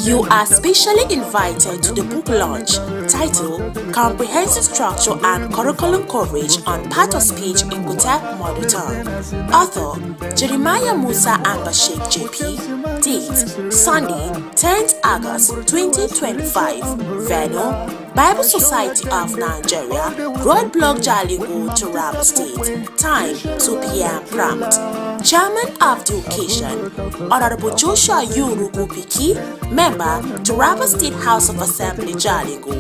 You are specially invited to the book launch titled Comprehensive Structure and Curriculum Coverage on Part of Speech in Kuteb Mother Tongue. Author Jeremiah Musa Ambashek JP. Date Sunday, 10th August 2025. Venue Bible Society of Nigeria, Roadblock Jalingo, Taraba State. Time 2 p.m. prompt. Chairman of the occasion, Honorable Joshua Yurugu Piki, Member, Taraba State House of Assembly Jalingo.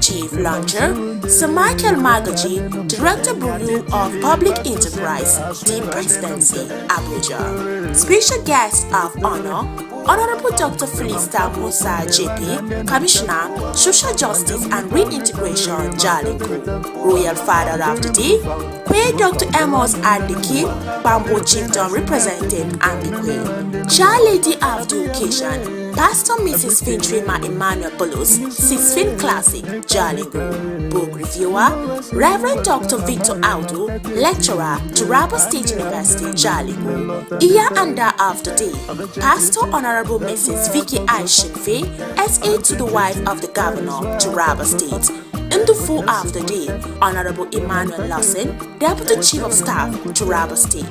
Chief Launcher, Sir Michael Magaji, Director Bureau of Public Enterprise, Team Presidency, Abuja. Special guest of honor, Honorable Dr. Felista Musa JP, Commissioner, Social Justice and Reintegration, Jalingo. Royal Father of the Day, Quay Dr. Amos Andiki, Bamboo Chieftain representing Ambikwe. Child Lady of the occasion, Pastor Mrs. Fintrima Emmanuel Bolos, 6th Classic, Jalingo. Book reviewer, Reverend Dr. Victor Audu, lecturer, Taraba State University, Jalingo. Iya Anda of the Day, Pastor Honorable Mrs. Vicky Aishinfe, SA to the wife of the Governor, Taraba State. In the full of the day, Honorable Emmanuel Lawson, Deputy Chief of Staff, Taraba State.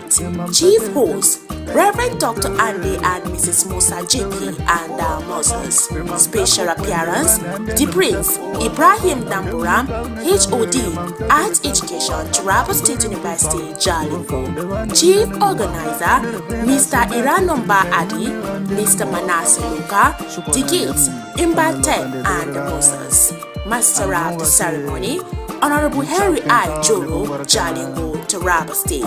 Chief Host, Reverend Dr. Andy and Mrs. Musa JP and Moses. Special appearance, the Prince, Ibrahim Damburam, HOD, Arts Education, Taraba State University, Jalingo. Chief Organizer, Mr. Iranomba Adi, Mr. Manasseh Luka, The Gates, Imbaten and Moses. Master of the ceremony, Honorable Henry I. Joro, Jalingo, Taraba State.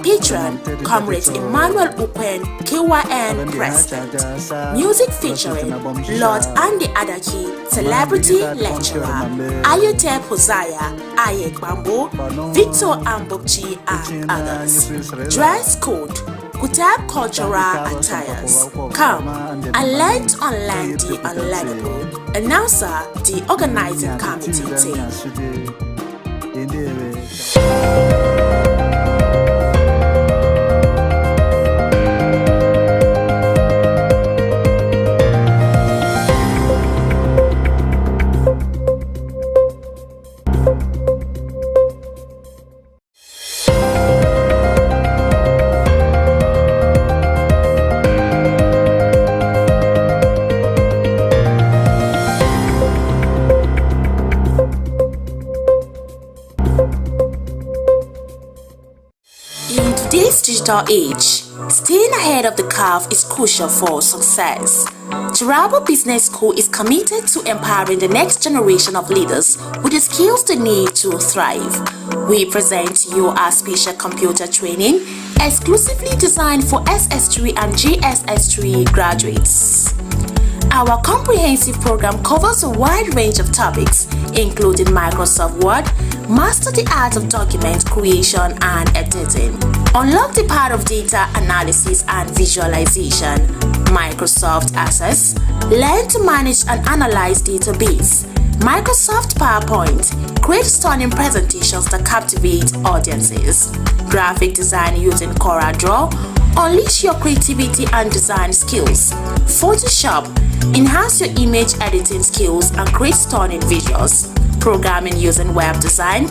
Patron, Comrade Emmanuel Ukwen, KYN President. Music featuring Lord Andy Adaki, Celebrity Lecturer, Ayotep Hosea, Ayek Bambo, Victor Ambokchi, and others. Dress code, Kuteb cultural attires. Come and learn to unlearn the unlearnable. Announcer, the organizing committee team. This digital age, staying ahead of the curve is crucial for success. Taraba Business School is committed to empowering the next generation of leaders with the skills they need to thrive. We present you our special computer training exclusively designed for SS3 and JSS3 graduates. Our comprehensive program covers a wide range of topics, including Microsoft Word, master the art of document creation and editing, unlock the power of data analysis and visualization, Microsoft Access, learn to manage and analyze database, Microsoft PowerPoint, create stunning presentations that captivate audiences, graphic design using CorelDRAW, unleash your creativity and design skills, Photoshop, enhance your image editing skills and create stunning visuals, programming using web design,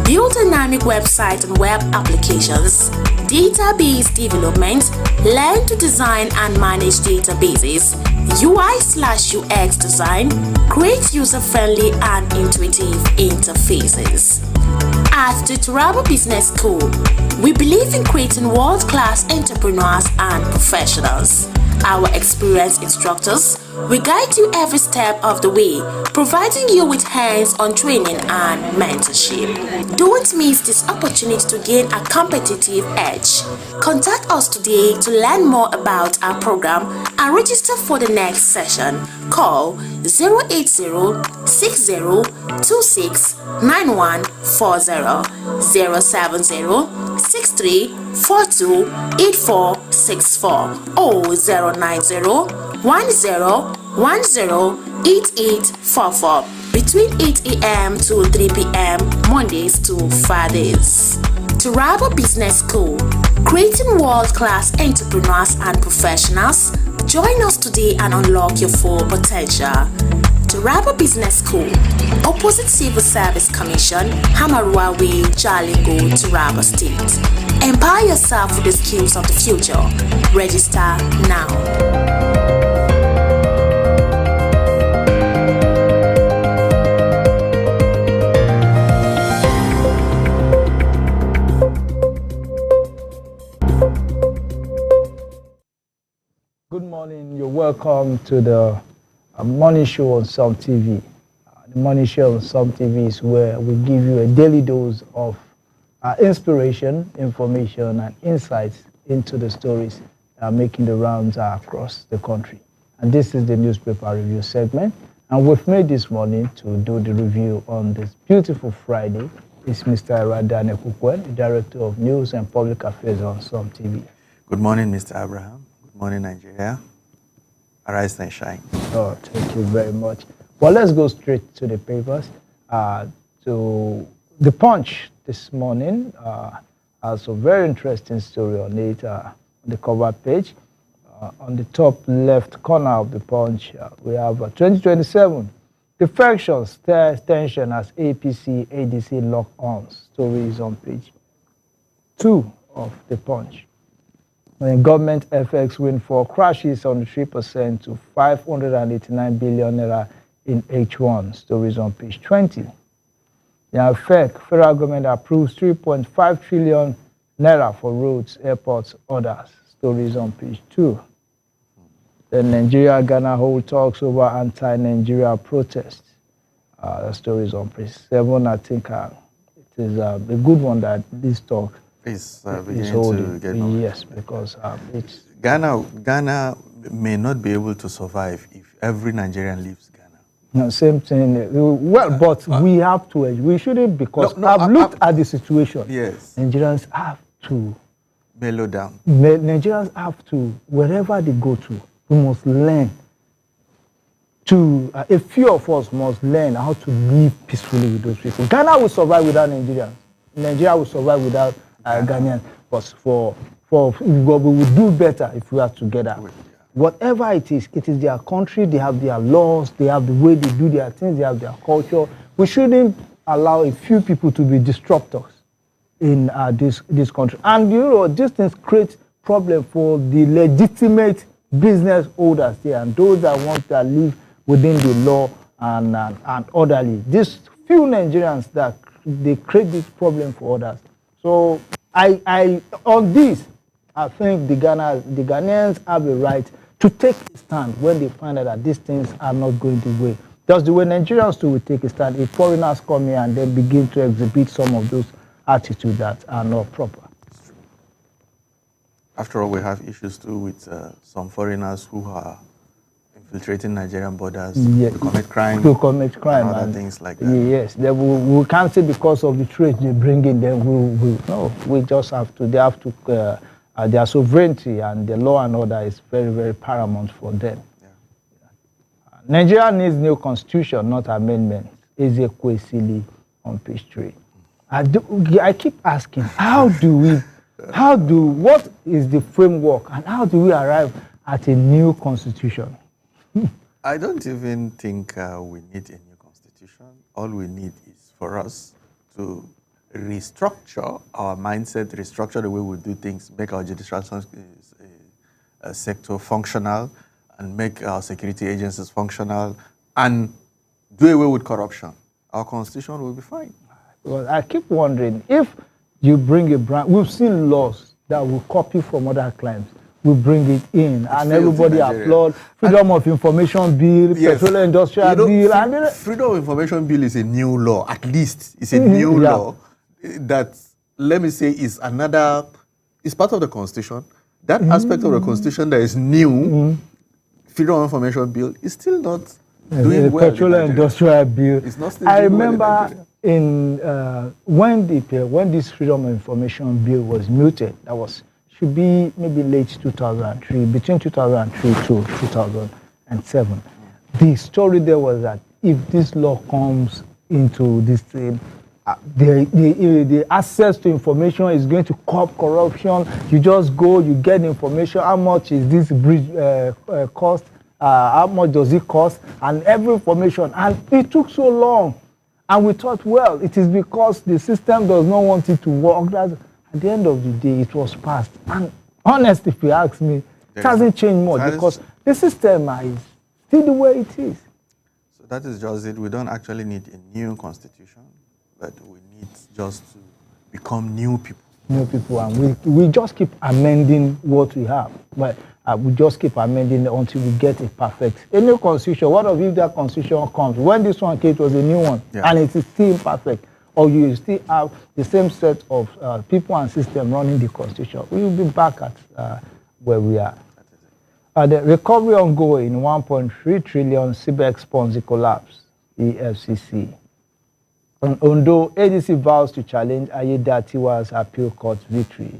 build dynamic websites and web applications, database development, learn to design and manage databases, UI/UX design, create user-friendly and intuitive interfaces. At the Taraba Business School, we believe in creating world-class entrepreneurs and professionals. Our experienced instructors will guide you every step of the way, providing you with hands-on training and mentorship. Don't miss this opportunity to gain a competitive edge. Contact us today to learn more about our program and register for the next session. Call 080 070-6026-9140, 070-6342-8464, or 090-1010-8844 between 8 a.m. to 3 p.m. Mondays to Fridays. Turabo Business School, creating world-class entrepreneurs and professionals. Join us today and unlock your full potential. Turabo Business School, opposite Civil Service Commission, Hamarua Way, Jalingo, Turabo State. Empower yourself with the skills of the future. Register now. Good morning. You're welcome to the Morning Show on Some TV. The Morning Show on Some TV is where we give you a daily dose of inspiration, information, and insights into the stories making the rounds across the country. And this is the newspaper review segment. And with me this morning to do the review on this beautiful Friday is Mr. Iradane Kukwen, the Director of News and Public Affairs on Some TV. Good morning, Mr. Abraham. Good morning, Nigeria. Arise and shine. Oh, thank you very much. Well, let's go straight to the papers. To the Punch this morning has a very interesting story on it on the cover page. On the top left corner of the Punch, we have 2027. Defections stirs tension as APC, ADC lock arms. Story is on page 2 of the Punch. When government FX windfall crashes on 3% to 589 billion naira in H1. Stories on page 20. The FEC, federal government approves 3.5 trillion naira for roads, airports, others. Stories on page 2. The Nigeria-Ghana hold talks over anti-Nigeria protests. The stories on page 7. I think it is a good one that this talk is beginning to get on. Yes, because it's Ghana may not be able to survive if every Nigerian leaves Ghana. No, same thing. Well, but we have to. We shouldn't, because I've looked at the situation. Yes. Nigerians have to mellow down. Nigerians have to, wherever they go to, we must learn to. A few of us must learn how to live peacefully with those people. Ghana will survive without Nigerians. Nigeria will survive without Ghanaians. But we will do better if we are together. Whatever it is their country. They have their laws. They have the way they do their things. They have their culture. We shouldn't allow a few people to be disruptors in this country. And these things create problem for the legitimate business holders there and those that want to live within the law and orderly. These few Nigerians that they create this problem for others. So I on this, I think the Ghanaians have a right to take a stand when they find out that these things are not going the way. Just the way Nigerians too will take a stand if foreigners come here and then begin to exhibit some of those attitudes that are not proper. After all, we have issues too with some foreigners who are infiltrating Nigerian borders to commit crime. And other things like that. Yes, we can't say because of the trade they bring in, then we just have to, they have to, their sovereignty and the law and order is very, very paramount for them. Yeah. Nigeria needs new constitution, not amendment. Ezekwesili on page 3. I keep asking, what is the framework and how do we arrive at a new constitution? I don't even think we need a new constitution. All we need is for us to restructure our mindset, restructure the way we do things, make our judicial sector functional, and make our security agencies functional, and do away with corruption. Our constitution will be fine. Well, I keep wondering, if you bring a brand, we've seen laws that will copy from other climes. We bring it in, and everybody applaud. Freedom of Information Bill, Petroleum Industrial Bill. Freedom of Information Bill is a new law, at least. It's a new law that, let me say, is part of the Constitution. That aspect of the Constitution that is new, Freedom of Information Bill, is still not doing The well in petroleum Nigeria. industrial bill. It's not still I doing well in remember when this freedom of information bill was muted, should be maybe late 2003, between 2003 to 2007. The story there was that if this law comes into this thing, the access to information is going to curb corruption. You just go, you get information. How much is this bridge cost? How much does it cost? And every information. And it took so long. And we thought, well, it is because the system does not want it to work. At the end of the day, it was passed. And honestly, if you ask me, it hasn't changed much because the system is still the way it is. So that is just it. We don't actually need a new constitution, but we need just to become new people. New people, and we just keep amending what we have. But we just keep amending until we get a new constitution. What if that constitution comes? When this one came, it was a new one, and it is still imperfect, or you still have the same set of people and system running the constitution. We will be back at where we are. The recovery ongoing, 1.3 trillion CBEX Ponzi collapse, EFCC. On Ondo, ADC vows to challenge Ayedatiwa's appeal court victory.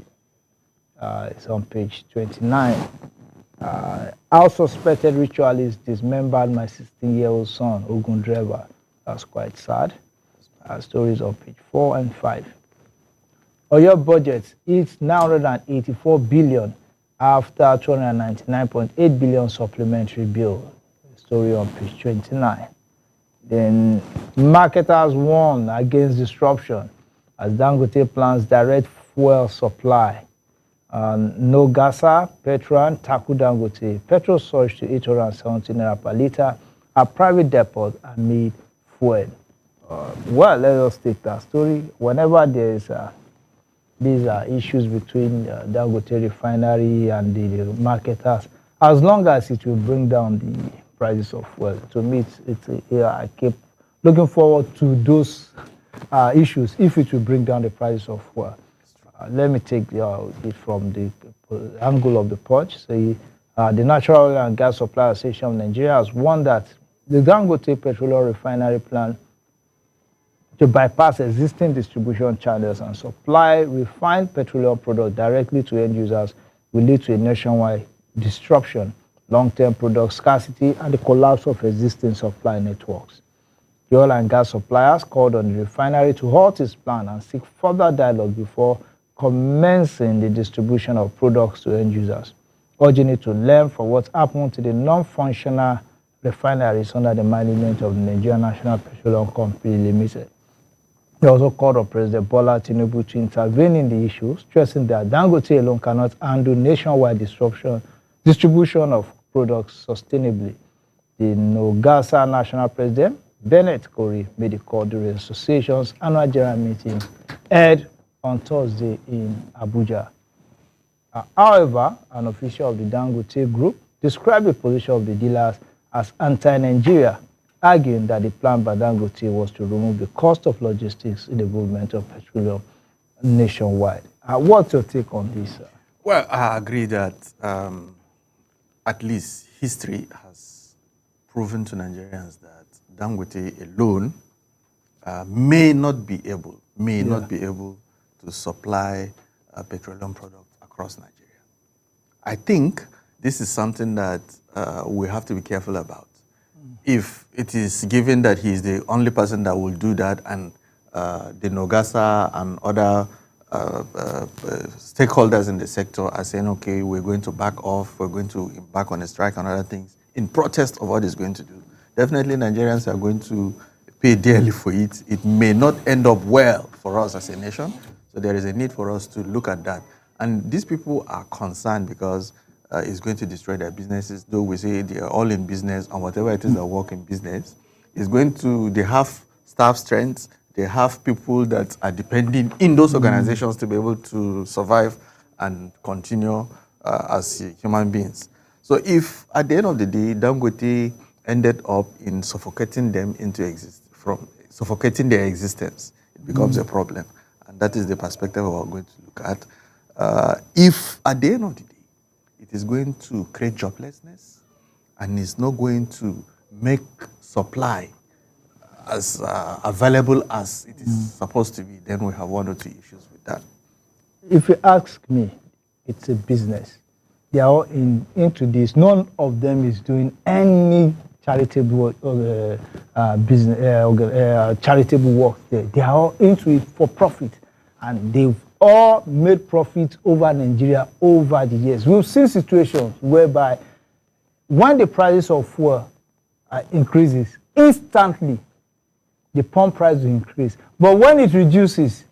It's on page 29. Our suspected ritualist dismembered my 16-year-old son, Ogun Driver. That's quite sad. Stories on page 4 and 5. Oyo budget is 984 billion after 299.8 billion supplementary bill. Story on page 29. Then marketers warn against disruption as Dangote plans direct fuel supply. No Gasa, Petron, Taku Dangote. Petrol surged to 870 naira per litre at private depot amid fuel. Well, let us take that story. Whenever there is these are issues between Dangote refinery and the marketers, as long as it will bring down the prices of fuel. To me, I keep looking forward to those issues if it will bring down the prices of fuel. Let me take it from the angle of the Punch. The Natural Oil and Gas Supply Association of Nigeria has warned that the Dangote Petroleum Refinery plan to bypass existing distribution channels and supply refined petroleum products directly to end users will lead to a nationwide disruption, long-term product scarcity, and the collapse of existing supply networks. The oil and gas suppliers called on the refinery to halt its plan and seek further dialogue before commencing the distribution of products to end users, urging it to learn from what happened to the non-functional refineries under the management of the Nigerian National Petroleum Company Limited. They also called on President Bola Tinubu to intervene in the issue, stressing that Dangote alone cannot handle nationwide distribution of products sustainably. The Nogasa National President, Bennett Kori, made the call during the association's annual general meeting held on Thursday in Abuja. However, an official of the Dangote Group described the position of the dealers as anti-Nigeria, arguing that the plan by Dangote was to remove the cost of logistics in the movement of petroleum nationwide. What's your take on this? Well, I agree that at least history has proven to Nigerians that Dangote alone may not be able to supply petroleum products across Nigeria. I think this is something that we have to be careful about. If it is given that he is the only person that will do that, and the Nogasa and other stakeholders in the sector are saying, okay, we're going to back off, we're going to embark on a strike and other things in protest of what he's going to do, definitely Nigerians are going to pay dearly for it. It may not end up well for us as a nation, so there is a need for us to look at that. And these people are concerned because it's going to destroy their businesses, though we say they are all in business, and whatever it is that work in business, is going to, they have staff strength, they have people that are depending in those organizations to be able to survive and continue as human beings. So if at the end of the day, Dangote ended up in suffocating them suffocating their existence, it becomes a problem. And that is the perspective we're going to look at. If at the end of the day, it is going to create joblessness and it's not going to make supply as available as it is supposed to be, then we have one or two issues with that. If you ask me, it's a business. They are all into this. None of them is doing any charitable charitable work there. They are all into it for profit, and they've all made profit over Nigeria over the years. We've seen situations whereby when the prices of fuel increases, instantly the pump price will increase. But when it reduces,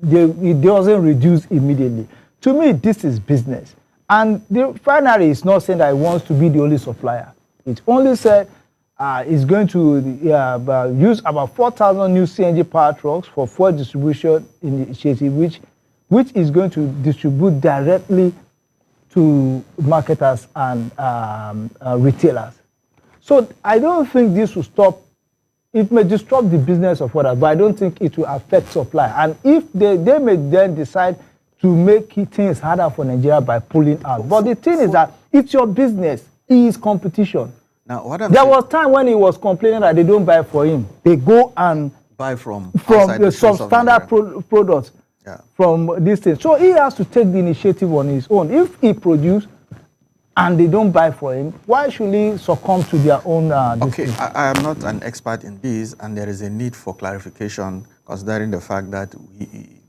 it doesn't reduce immediately. To me, this is business. And the refinery is not saying that it wants to be the only supplier. It only said it's going to use about 4,000 new CNG power trucks for fuel distribution initiative, which is going to distribute directly to marketers and retailers. So I don't think this will stop. It may disrupt the business of others, but I don't think it will affect supply. And if they may then decide to make things harder for Nigeria by pulling out. But the thing is that it's your business. It is competition. Now, there was time when he was complaining that they don't buy for him. They go and buy from the substandard products from this thing. So he has to take the initiative on his own. If he produces and they don't buy for him, why should he succumb to their own Okay, I am not an expert in this, and there is a need for clarification considering the fact that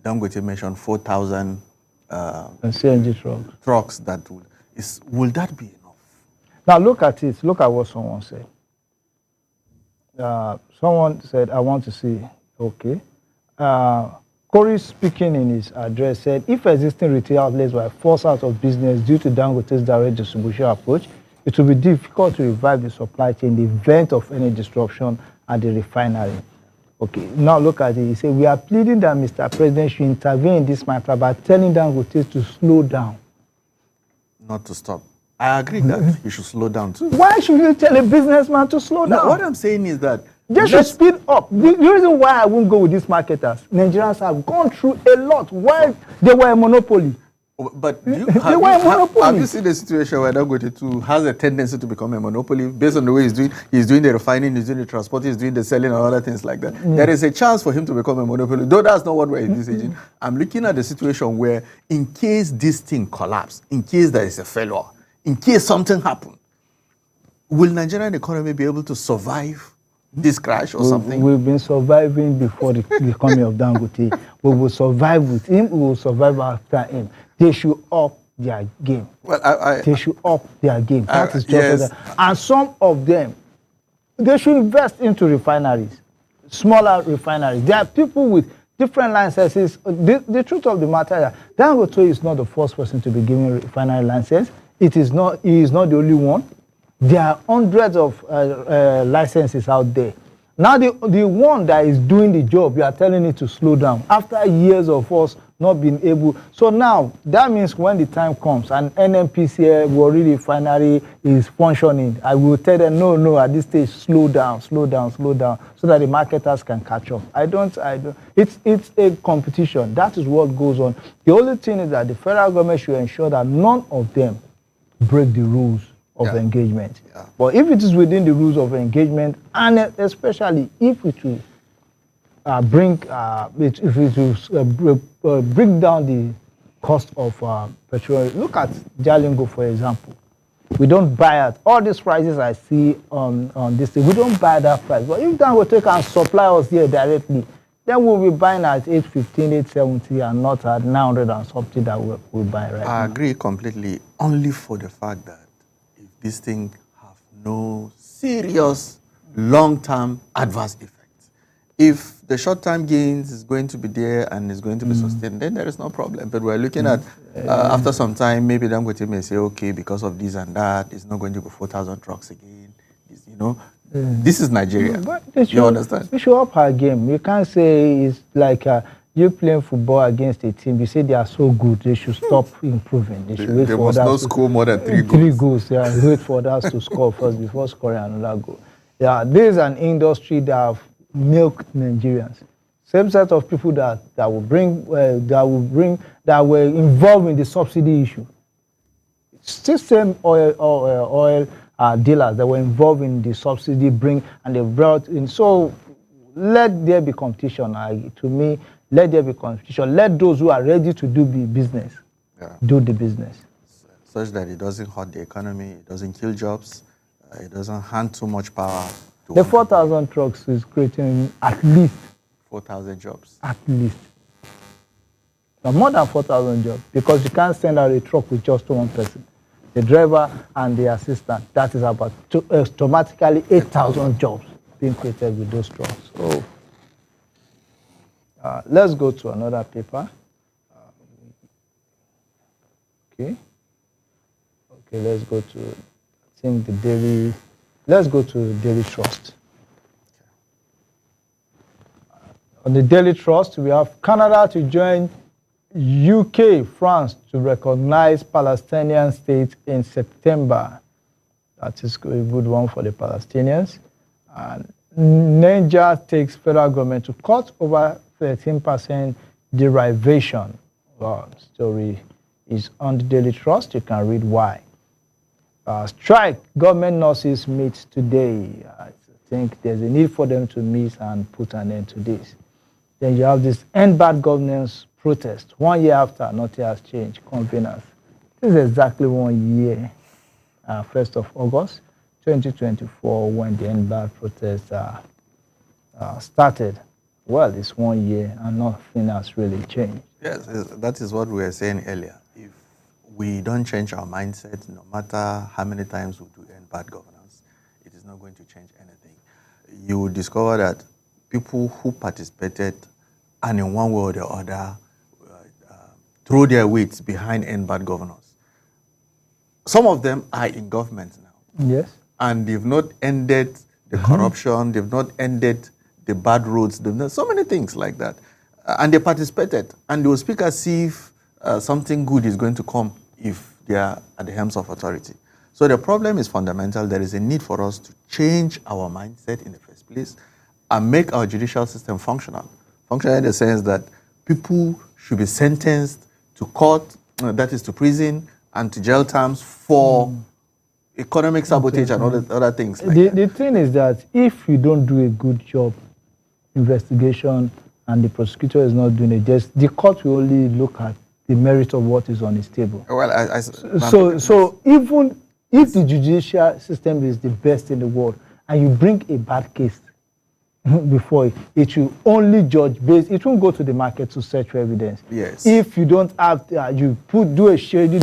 Dangote mentioned 4,000 CNG trucks. Will that be enough? Now look at it. Look at what someone said. Someone said, I want to see. Okay. Corey, speaking in his address, said, if existing retail outlets were forced out of business due to Dangote's direct distribution approach, it will be difficult to revive the supply chain in the event of any disruption at the refinery. Okay, now look at it. He said, we are pleading that Mr. President should intervene in this matter by telling Dangote to slow down. Not to stop. I agree that he should slow down too. Why should you tell a businessman to slow down? What I'm saying is that they should speed up. The reason why I won't go with these marketers, Nigerians have gone through a lot while they were a monopoly. But they were a monopoly. Have you seen the situation where Dangote has a tendency to become a monopoly based on the way he's doing? He's doing the refining, he's doing the transporting, he's doing the selling and other things like that. There is a chance for him to become a monopoly, though that's not what we're envisaging. I'm looking at the situation where, in case this thing collapses, in case there is a failure, in case something happens, will Nigerian economy be able to survive this crash or something? We've been surviving before the coming of Dangote. We will survive with him, we will survive after him. They should up their game. Well, they should up their game. That is just and some of them, they should invest into refineries, smaller refineries. There are people with different licenses. The truth of the matter is that Dangote is not the first person to be given a refinery license. He is not the only one. There are hundreds of licenses out there. Now the one that is doing the job, you are telling it to slow down after years of us not being able. So now that means when the time comes and NNPCL Warri refinery is functioning, I will tell them no, at this stage slow down, so that the marketers can catch up. I don't. It's a competition. That is what goes on. The only thing is that the federal government should ensure that none of them break the rules of engagement. But if it is within the rules of engagement, and especially if it will bring down the cost of petrol. Look at Jalingo, for example. We don't buy at all these prices I see on this thing. We don't buy that price. But if Dangote can supply us here directly, then we'll be buying at 815, 870, and not at 900 and something that we buy right now. I agree completely, only for the fact that if this thing have no serious long-term adverse effects. If the short-term gains is going to be there and is going to be sustained, then there is no problem. But we're looking at, after some time, maybe Dangote may say, okay, because of this and that, it's not going to be 4,000 trucks again. This is Nigeria. You understand? We should up our game. You can't say it's like you playing football against a team. You say they are so good, they should stop improving. They should wait they for must not score more than 3 goals. 3 goals, wait for others to score first before scoring another goal. Yeah, this is an industry that have milked Nigerians. Same set of people that were involved in the subsidy issue. Still same oil dealers that were involved in the subsidy and they brought in. So let there be competition. To me, let there be competition. Let those who are ready to do the business do the business. Such that it doesn't hurt the economy, it doesn't kill jobs, it doesn't hand too much power to the 4,000 trucks is creating at least 4,000 jobs. At least. Now, more than 4,000 jobs, because you can't send out a truck with just one person. The driver and the assistant. That is about automatically 8,000 jobs being created with those trucks. So let's go to another paper. Okay, let's go to, I think let's go to Daily Trust. On the Daily Trust, we have Canada to join UK, France to recognize Palestinian state in September. That is a good one for the Palestinians. And Niger takes federal government to cut over 13% derivation. Wow, story is on the Daily Trust. You can read why. Strike, government nurses meet today. I think there's a need for them to meet and put an end to this. Then you have this End Bad Governance protest. 1 year after, nothing has changed. Conveners. This is exactly 1 year. 1st of August, 2024, when the End Bad protest started. Well, it's 1 year and nothing has really changed. Yes, that is what we were saying earlier. If we don't change our mindset, no matter how many times we do end bad governance, it is not going to change anything. You will discover that people who participated and in one way or the other threw their weight behind end bad governance. Some of them are in government now. Yes. And they've not ended the corruption, they've not ended the bad roads, they've not, so many things like that. And they participated, and they will speak as if something good is going to come if they are at the helms of authority. So the problem is fundamental. There is a need for us to change our mindset in the first place and make our judicial system functional. Functional in the sense that people should be sentenced to court, that is to prison, and to jail terms for economic sabotage and other things like that. The thing is that if you don't do a good job, investigation, and the prosecutor is not doing it, just the court will only look at the merit of what is on his table. Well, so even if the judicial system is the best in the world, and you bring a bad case before it will only judge based. It won't go to the market to search for evidence. Yes. If you don't have, do a shady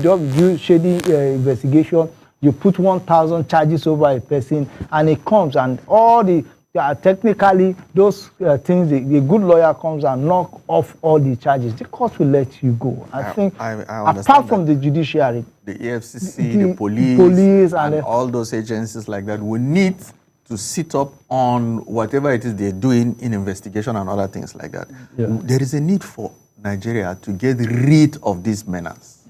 investigation. You put 1,000 charges over a person, and it comes, and all the technically those things. The good lawyer comes and knock off all the charges. The court will let you go. I think I apart from the judiciary, the EFCC, the police and all those agencies like that will need to sit up on whatever it is they're doing in investigation and other things like that. Yeah. There is a need for Nigeria to get rid of this menace,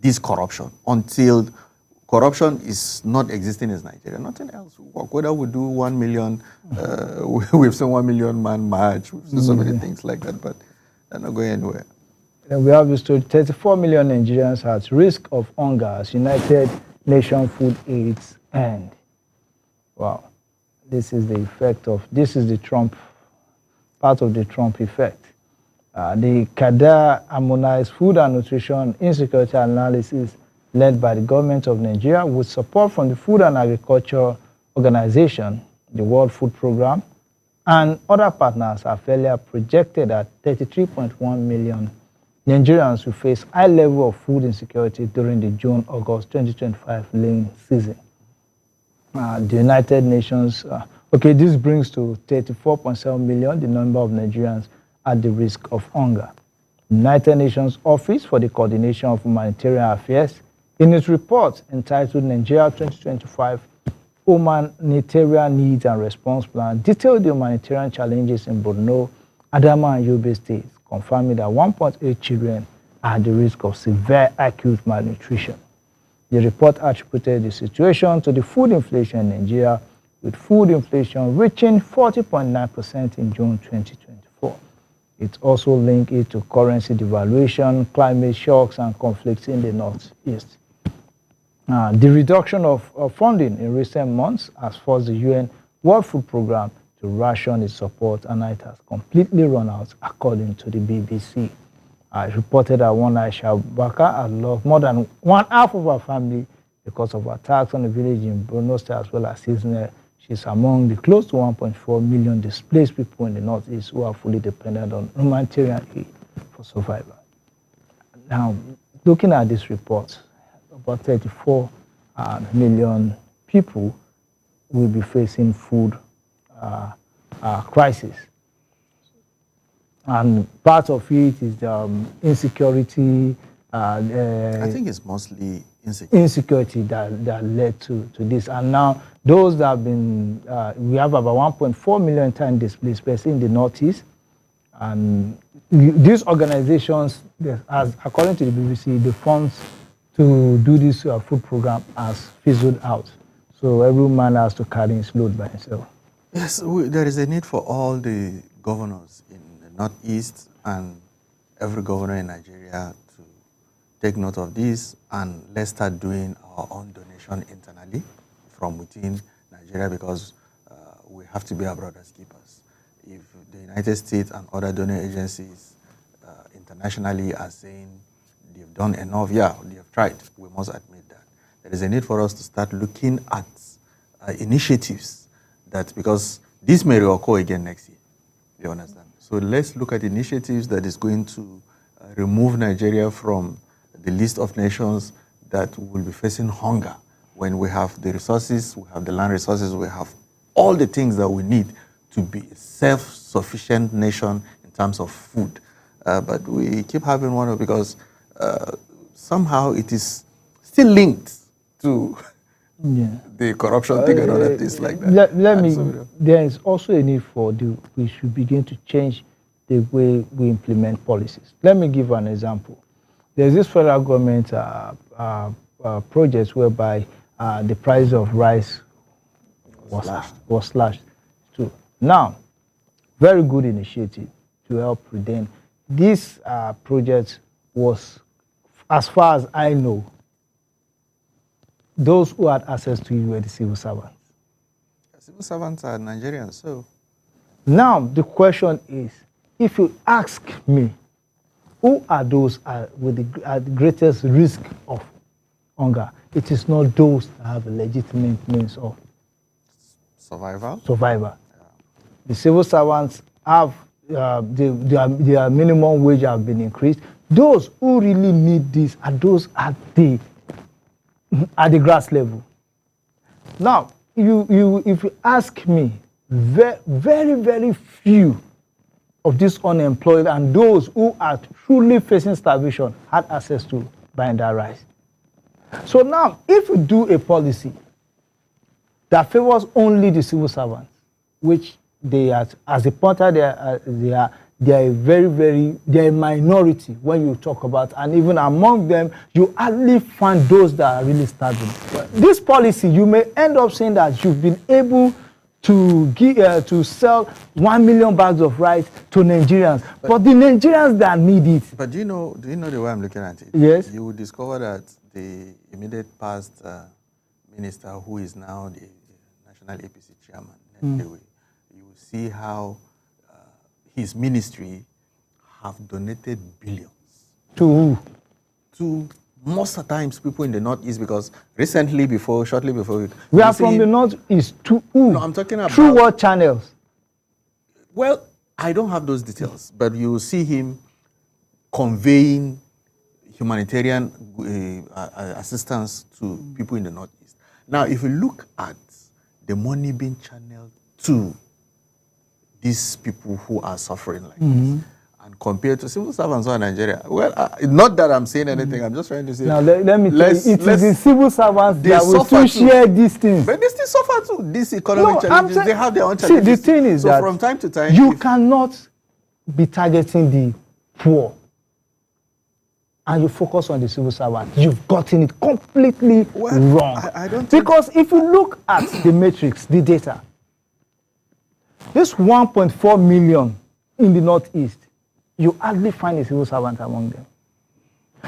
this corruption, until corruption is not existing in Nigeria. Nothing else will work. Whether we do 1 million, we've seen 1 million man march, we've seen so many things like that, but they're not going anywhere. And we have this to 34 million Nigerians at risk of hunger as United Nations food aids end. Wow. This is the effect of, this is the Trump, part of the Trump effect. The CADA Harmonized Food and Nutrition Insecurity Analysis led by the government of Nigeria with support from the Food and Agriculture Organization, the World Food Programme, and other partners have earlier projected that 33.1 million Nigerians will face high level of food insecurity during the June-August 2025 laying season. The United Nations, this brings to 34.7 million the number of Nigerians at the risk of hunger. The United Nations Office for the Coordination of Humanitarian Affairs, in its report entitled Nigeria 2025 Humanitarian Needs and Response Plan, detailed the humanitarian challenges in Borno, Adamawa and Yobe states, confirming that 1.8 children are at the risk of severe acute malnutrition. The report attributed the situation to the food inflation in Nigeria, with food inflation reaching 40.9% in June 2024. It also linked it to currency devaluation, climate shocks, and conflicts in the Northeast. The reduction of funding in recent months has forced the UN World Food Programme to ration its support, and it has completely run out, according to the BBC. It reported that one Aisha Baka had lost more than one half of her family because of attacks on the village in Borno State, as well as seasonal. She's among the close to 1.4 million displaced people in the Northeast who are fully dependent on humanitarian aid for survival. Now, looking at this report, about 34 million people will be facing food crisis. And part of it is insecurity. I think it's mostly insecurity. Insecurity that led to this. And now those that have been, we have about 1.4 million internally displaced persons in the Northeast. And these organizations, as according to the BBC, the funds to do this food program has fizzled out. So every man has to carry his load by himself. Yes, there is a need for all the governors in the Northeast and every governor in Nigeria to take note of this, and let's start doing our own donation internally from within Nigeria, because we have to be our brother's keepers. If the United States and other donor agencies internationally are saying they've done enough, yeah, they have tried, we must admit that. There is a need for us to start looking at initiatives that, because this may reoccur again next year, you understand? So let's look at initiatives that is going to remove Nigeria from the list of nations that will be facing hunger, when we have the resources, we have the land resources, we have all the things that we need to be a self-sufficient nation in terms of food. But we keep having one, because somehow it is still linked to the corruption thing and other things like that. There is also a need for we should begin to change the way we implement policies. Let me give an example. There's this federal government project whereby the price of rice was slashed too. Now, very good initiative to help retain. This project was, as far as I know, those who had access to it were the civil servants. Civil servants are Nigerians, so. Now, the question is, if you ask me, who are those with the greatest risk of hunger? It is not those that have a legitimate means of survival. Yeah. The civil servants have their minimum wage have been increased. Those who really need this are those at the grass level. Now, if you ask me, very, very few of these unemployed and those who are truly facing starvation had access to buying that rice. So now, if you do a policy that favors only the civil servants, which they are, as a pointer, they are a minority when you talk about, and even among them, you hardly find those that are really starving. This policy, you may end up saying that you've been able to give to sell 1 million bags of rice to Nigerians, but the Nigerians that need it. But do you know the way I'm looking at it? Yes. You will discover that the immediate past minister, who is now the national APC chairman, you will see how his ministry have donated billions. To who? To most of the times people in the Northeast, because shortly before we are from the Northeast. To who? No, I'm talking about through what channels? Well, I don't have those details, but you will see him conveying humanitarian assistance to people in the Northeast. Now, if you look at the money being channeled to these people who are suffering like this, and compared to civil servants in Nigeria, well, not that I'm saying anything, I'm just trying to say. Now, let me tell you, it is the civil servants that will still share these things. But they still suffer too. These economic challenges, they have their own challenges. See, the thing is that from time to time, you cannot be targeting the poor and you focus on the civil servant. You've gotten it completely wrong. I don't because if you look at the matrix, the data, this 1.4 million in the Northeast, you hardly find a civil servant among them.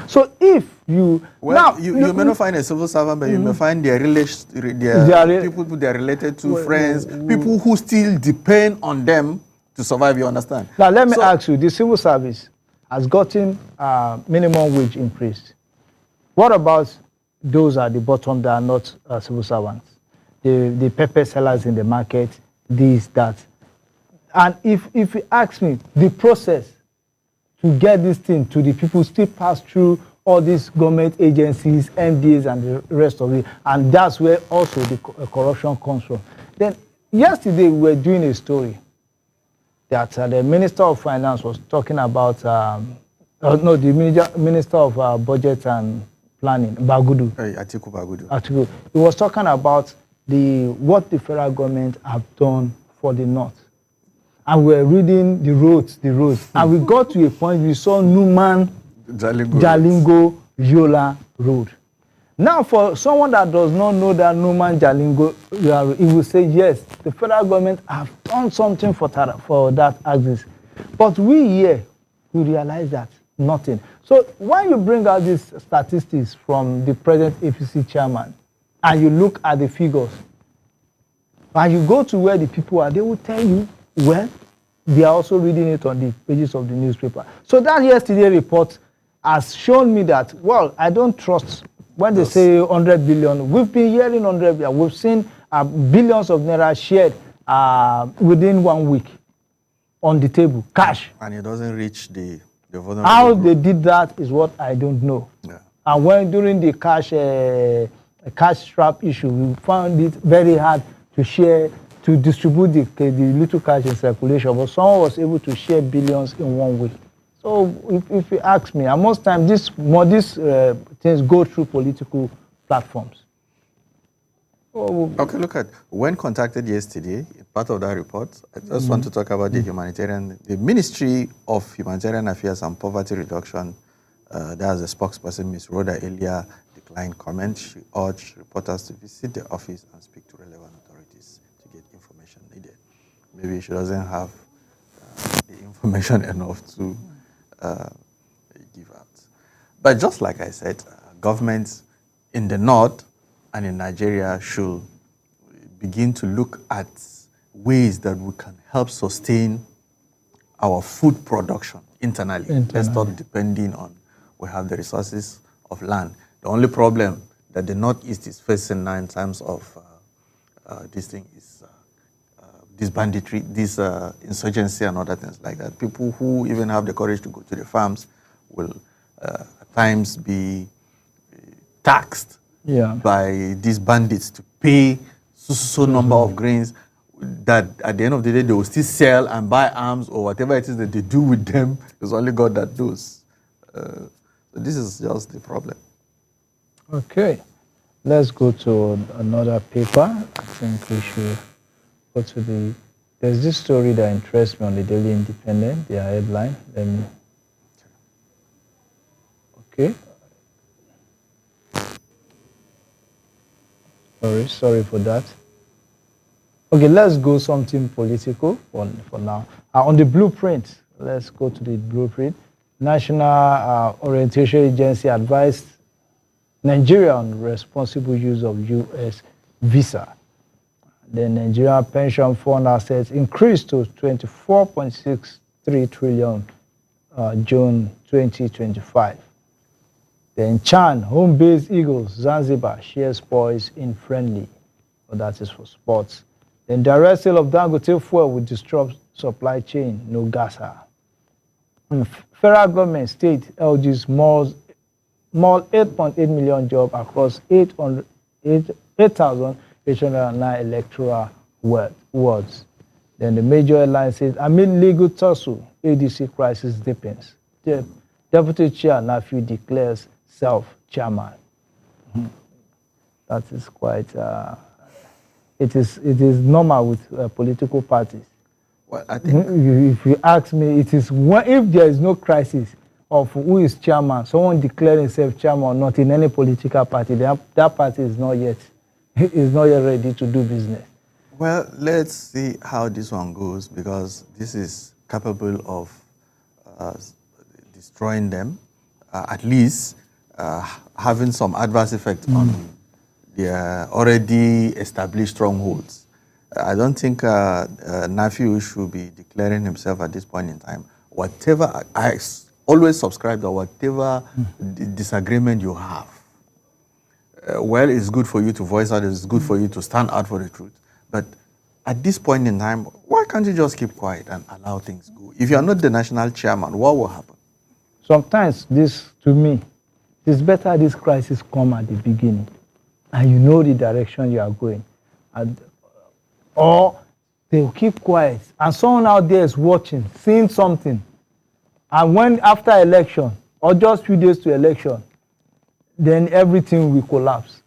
So if you Well, now you may not find a civil servant, but you may find their people they are related to, friends, people who still depend on them to survive. You understand? Now let me ask you: the civil service has gotten minimum wage increase. What about those at the bottom that are not civil servants? The pepper sellers in the market, this, that. And if you ask me, the process to get this thing to the people still pass through all these government agencies, MDAs, and the rest of it. And that's where also the corruption comes from. Then yesterday we were doing a story that the Minister of Finance was talking about, the Minister of Budget and Planning, Bagudu. Atiku Bagudu. Atiku. He was talking about what the federal government have done for the North. And we were reading the roads. And we got to a point we saw Numan, Jalingo, Yola Road. Now, for someone that does not know that Numan, Jalingo, Yola Road, he will say, yes, the federal government have done something for that axis. But we here, we realize that nothing. So when you bring out these statistics from the present APC chairman, and you look at the figures, and you go to where the people are, they will tell you, well, they are also reading it on the pages of the newspaper. So that yesterday report has shown me that, well, I don't trust when they say 100 billion. We've been hearing 100 billion. We've seen billions of naira shared within 1 week on the table, cash. And it doesn't reach the vulnerable How group. they did that is what I don't know. Yeah. And when during the cash trap issue, we found it very hard to share, to distribute the little cash in circulation, but someone was able to share billions in 1 week. So if you ask me, and most times these things go through political platforms. Okay, look at, when contacted yesterday, part of that report, I just want to talk about the Ministry of Humanitarian Affairs and Poverty Reduction. That's the spokesperson, Ms. Rhoda Elia, declined comment. She urged reporters to visit the office and speak to relevant authorities to get information needed. Maybe she doesn't have the information enough to give out. But just like I said, governments in the north and in Nigeria should begin to look at ways that we can help sustain our food production internally. Let's stop depending on, we have the resources of land. The only problem that the Northeast is facing now in terms of this thing is this banditry, this insurgency and other things like that. People who even have the courage to go to the farms will at times be taxed by these bandits to pay so number of grains that at the end of the day they will still sell and buy arms or whatever it is that they do with them. It's only God that knows. So this is just the problem. Okay, let's go to another paper. I think we should go to there's this story that interests me on the Daily Independent, their headline. Okay. Sorry for that. Okay, let's go something political for now. On the blueprint, let's go to the blueprint. National Orientation Agency advised Nigeria on responsible use of U.S. visa. The Nigeria Pension Fund assets increased to 24.63 trillion June 2025. Then Chan, home-based Eagles, Zanzibar, shares poise in friendly. Well, that is for sports. Then direct sale of Dangote fuel will disrupt supply chain, no Gaza. Federal government state LG's more 8.8 million jobs across 8,809 electoral wards. Then the major airline says, amid legal tussle, ADC crisis deepens. The Deputy Chair Nafi declares self-chairman. That is quite, it is normal with political parties. Well, I think if you ask me, it is if there is no crisis of who is chairman, someone declaring himself chairman or not in any political party, that party is not yet ready to do business. Well, let's see how this one goes, because this is capable of destroying them. at least having some adverse effect on their already established strongholds. I don't think Nafiu should be declaring himself at this point in time. Whatever, I always subscribe to whatever disagreement you have. Well, it's good for you to voice out, it's good for you to stand out for the truth. But at this point in time, why can't you just keep quiet and allow things go? If you're not the national chairman, what will happen? Sometimes this, to me, it's better this crisis come at the beginning and you know the direction you are going. Or they'll keep quiet and someone out there is watching, seeing something. And when after election, or just few days to election, then everything will collapse.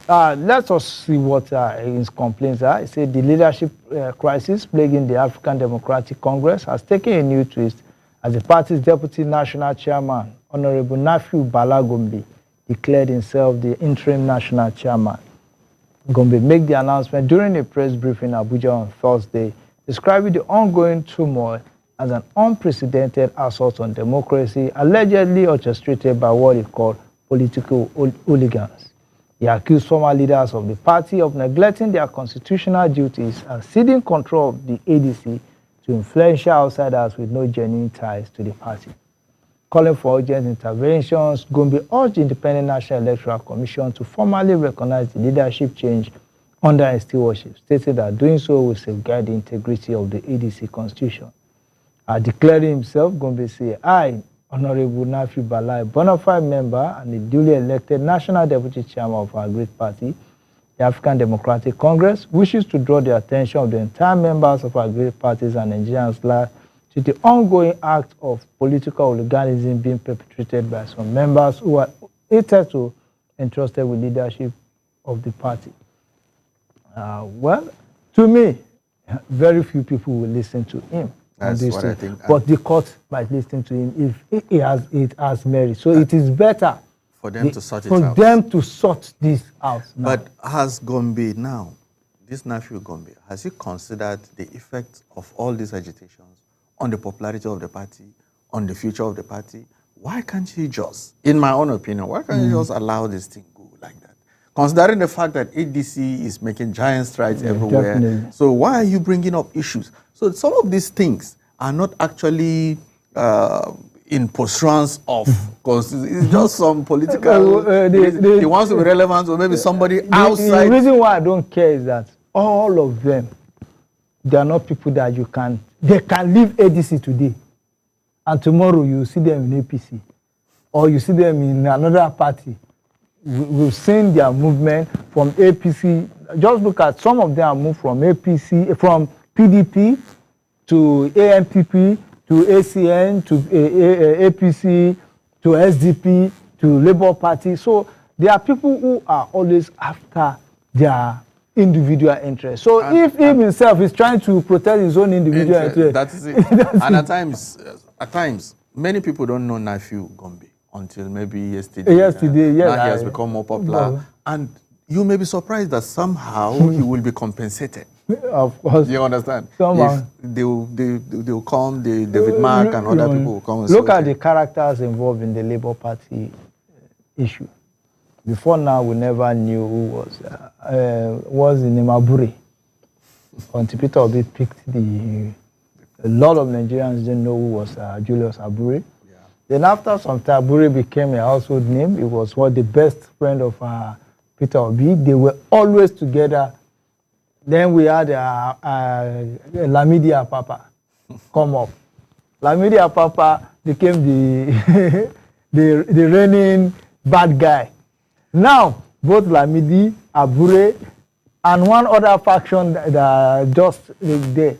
Let us see what his complaints are. He said the leadership crisis plaguing the African Democratic Congress has taken a new twist as the party's deputy national chairman, Honorable Nafiu Bala Gombe, declared himself the interim national chairman. Gombe made the announcement during a press briefing in Abuja on Thursday, describing the ongoing turmoil as an unprecedented assault on democracy, allegedly orchestrated by what he called political hooligans. He accused former leaders of the party of neglecting their constitutional duties and ceding control of the ADC to influential outsiders with no genuine ties to the party. Calling for urgent interventions, Gombe urged the Independent National Electoral Commission to formally recognize the leadership change under his stewardship, stated that doing so will safeguard the integrity of the ADC constitution. Declaring himself, Gombe said, I, Honorable Nafiu Bala, a bona fide member and a duly elected National Deputy Chairman of our great party, the African Democratic Congress, wishes to draw the attention of the entire members of our great parties and Nigerians live to the ongoing act of political hooliganism being perpetrated by some members who are hitherto entrusted with leadership of the party. Well, to me, very few people will listen to him. That's what I think. But the court might listen to him if it has merit. So it is better for them to sort it out. For them to sort this out now. But has Gombe now, this Nafiu Gombe, has he considered the effect of all these agitations on the popularity of the party, on the future of the party? Why can't he just, in my own opinion, why can't he just allow this thing go like that? Considering the fact that ADC is making giant strides everywhere. Definitely. So why are you bringing up issues? So some of these things are not actually in pursuance of, because it's just some political, the ones to be relevant, or maybe somebody outside. The reason why I don't care is that all of them, they are not people that they can leave ADC today, and tomorrow you see them in APC, or you see them in another party. We've seen their movement from APC. Just look at some of them moved from APC, from PDP to ANPP, to ACN, to APC, to SDP, to Labour Party. So there are people who are always after their individual interests. So if he himself is trying to protect his own individual interest, that is it. And at times, many people don't know Nafiu Gombe until maybe yesterday. Yes. Now he has become more popular. And you may be surprised that somehow he will be compensated. Of course. You understand? Somehow. If they will come, David Mark and other people will come. And look at the characters involved in the Labour Party issue. Before now, we never knew who was the name Abure. Until Peter Obi picked a lot of Nigerians didn't know who was Julius Abure. Yeah. Then after some time, Abure became a household name. He was the best friend of Peter Obi. They were always together. Then we had Lamidi Apapa come up. Lamidi Apapa became the reigning bad guy. Now, both Lamidi, Abure, and one other faction that are just there,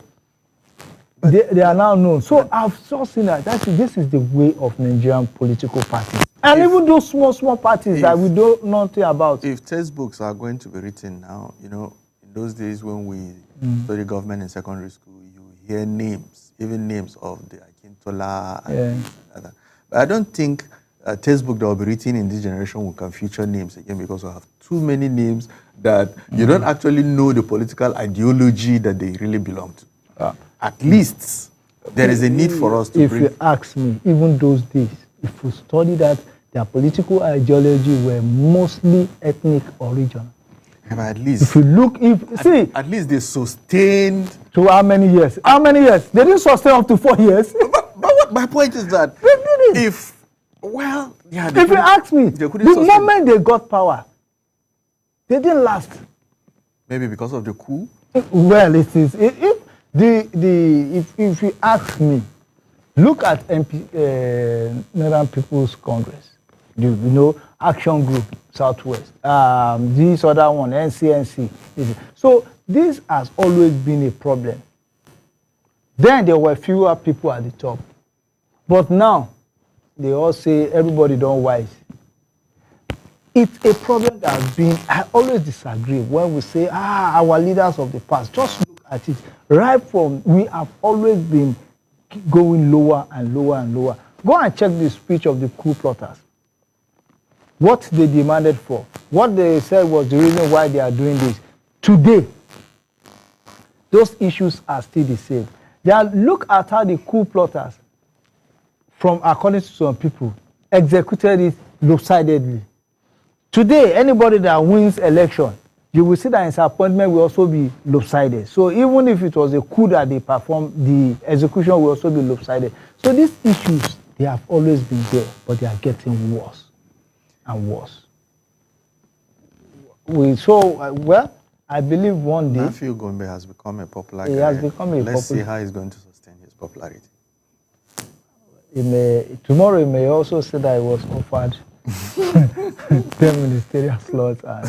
they are now known. So I've just seen that this is the way of Nigerian political parties. And even those small parties that we don't know nothing about. If textbooks are going to be written now, in those days when we studied government in secondary school, you hear names, even names of the Akintola and other. But I don't think a textbook that will be written in this generation will can feature names again, because we have too many names that you don't actually know the political ideology that they really belong to. At least there is a need for us to bring... If you ask me, even those days, if we study that, their political ideology were mostly ethnic or regional. Yeah, but at least, If you look, at least they sustained. to how many years? How many years? They didn't sustain up to 4 years. But what my point is that They didn't. if If you ask me, they the couldn't sustain. moment they got power, they didn't last. Maybe because of the coup. Well, it is. If you ask me, look at Northern People's Congress. You know, Action Group Southwest. This other one, NCNC. So this has always been a problem. Then there were fewer people at the top, but now they all say everybody don't wise. It's a problem that has been, I always disagree when we say, our leaders of the past. Just look at it. Right from, we have always been going lower and lower and lower. Go and check the speech of the coup plotters. What they demanded for, what they said was the reason why they are doing this. Today, those issues are still the same. Look at how the coup plotters, according to some people, executed it lopsidedly. Today, anybody that wins election, you will see that his appointment will also be lopsided. So even if it was a coup that they performed, the execution will also be lopsided. So these issues, they have always been there, but they are getting worse and worse. I believe one day... Matthew Gombe has become a popular guy. He has become a Let's see how he's going to sustain his popularity. Tomorrow he may also say that he was offered 10 ministerial slots and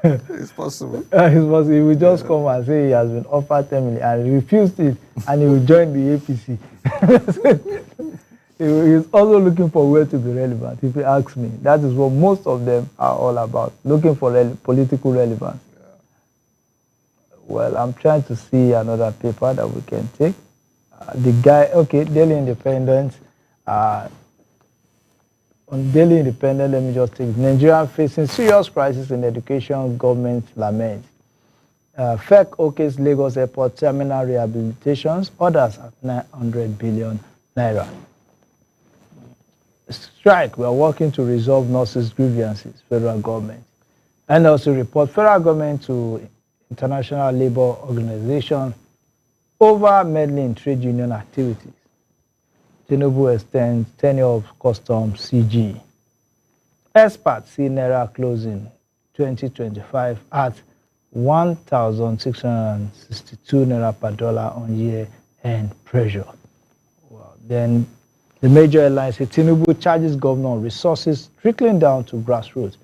it's possible. He will just come and say he has been offered 10 million and he refused it and he will join the APC. He is also looking for where to be relevant, if you ask me. That is what most of them are all about, looking for political relevance. Yeah. Well, I'm trying to see another paper that we can take. The guy, Daily Independent. On Daily Independent, let me just take Nigeria facing serious crisis in education, government lament. FEC OK's Lagos Airport terminal rehabilitations, orders at 900 billion naira. Strike, we are working to resolve nurses' grievances, federal government. And also report federal government to International Labour Organization over meddling in trade union activities. Tinubu extends tenure of customs CG. Experts see Naira closing 2025 at 1,662 Naira per dollar on year-end pressure. Well, then the major airlines say Tinubu charges governor on resources trickling down to grassroots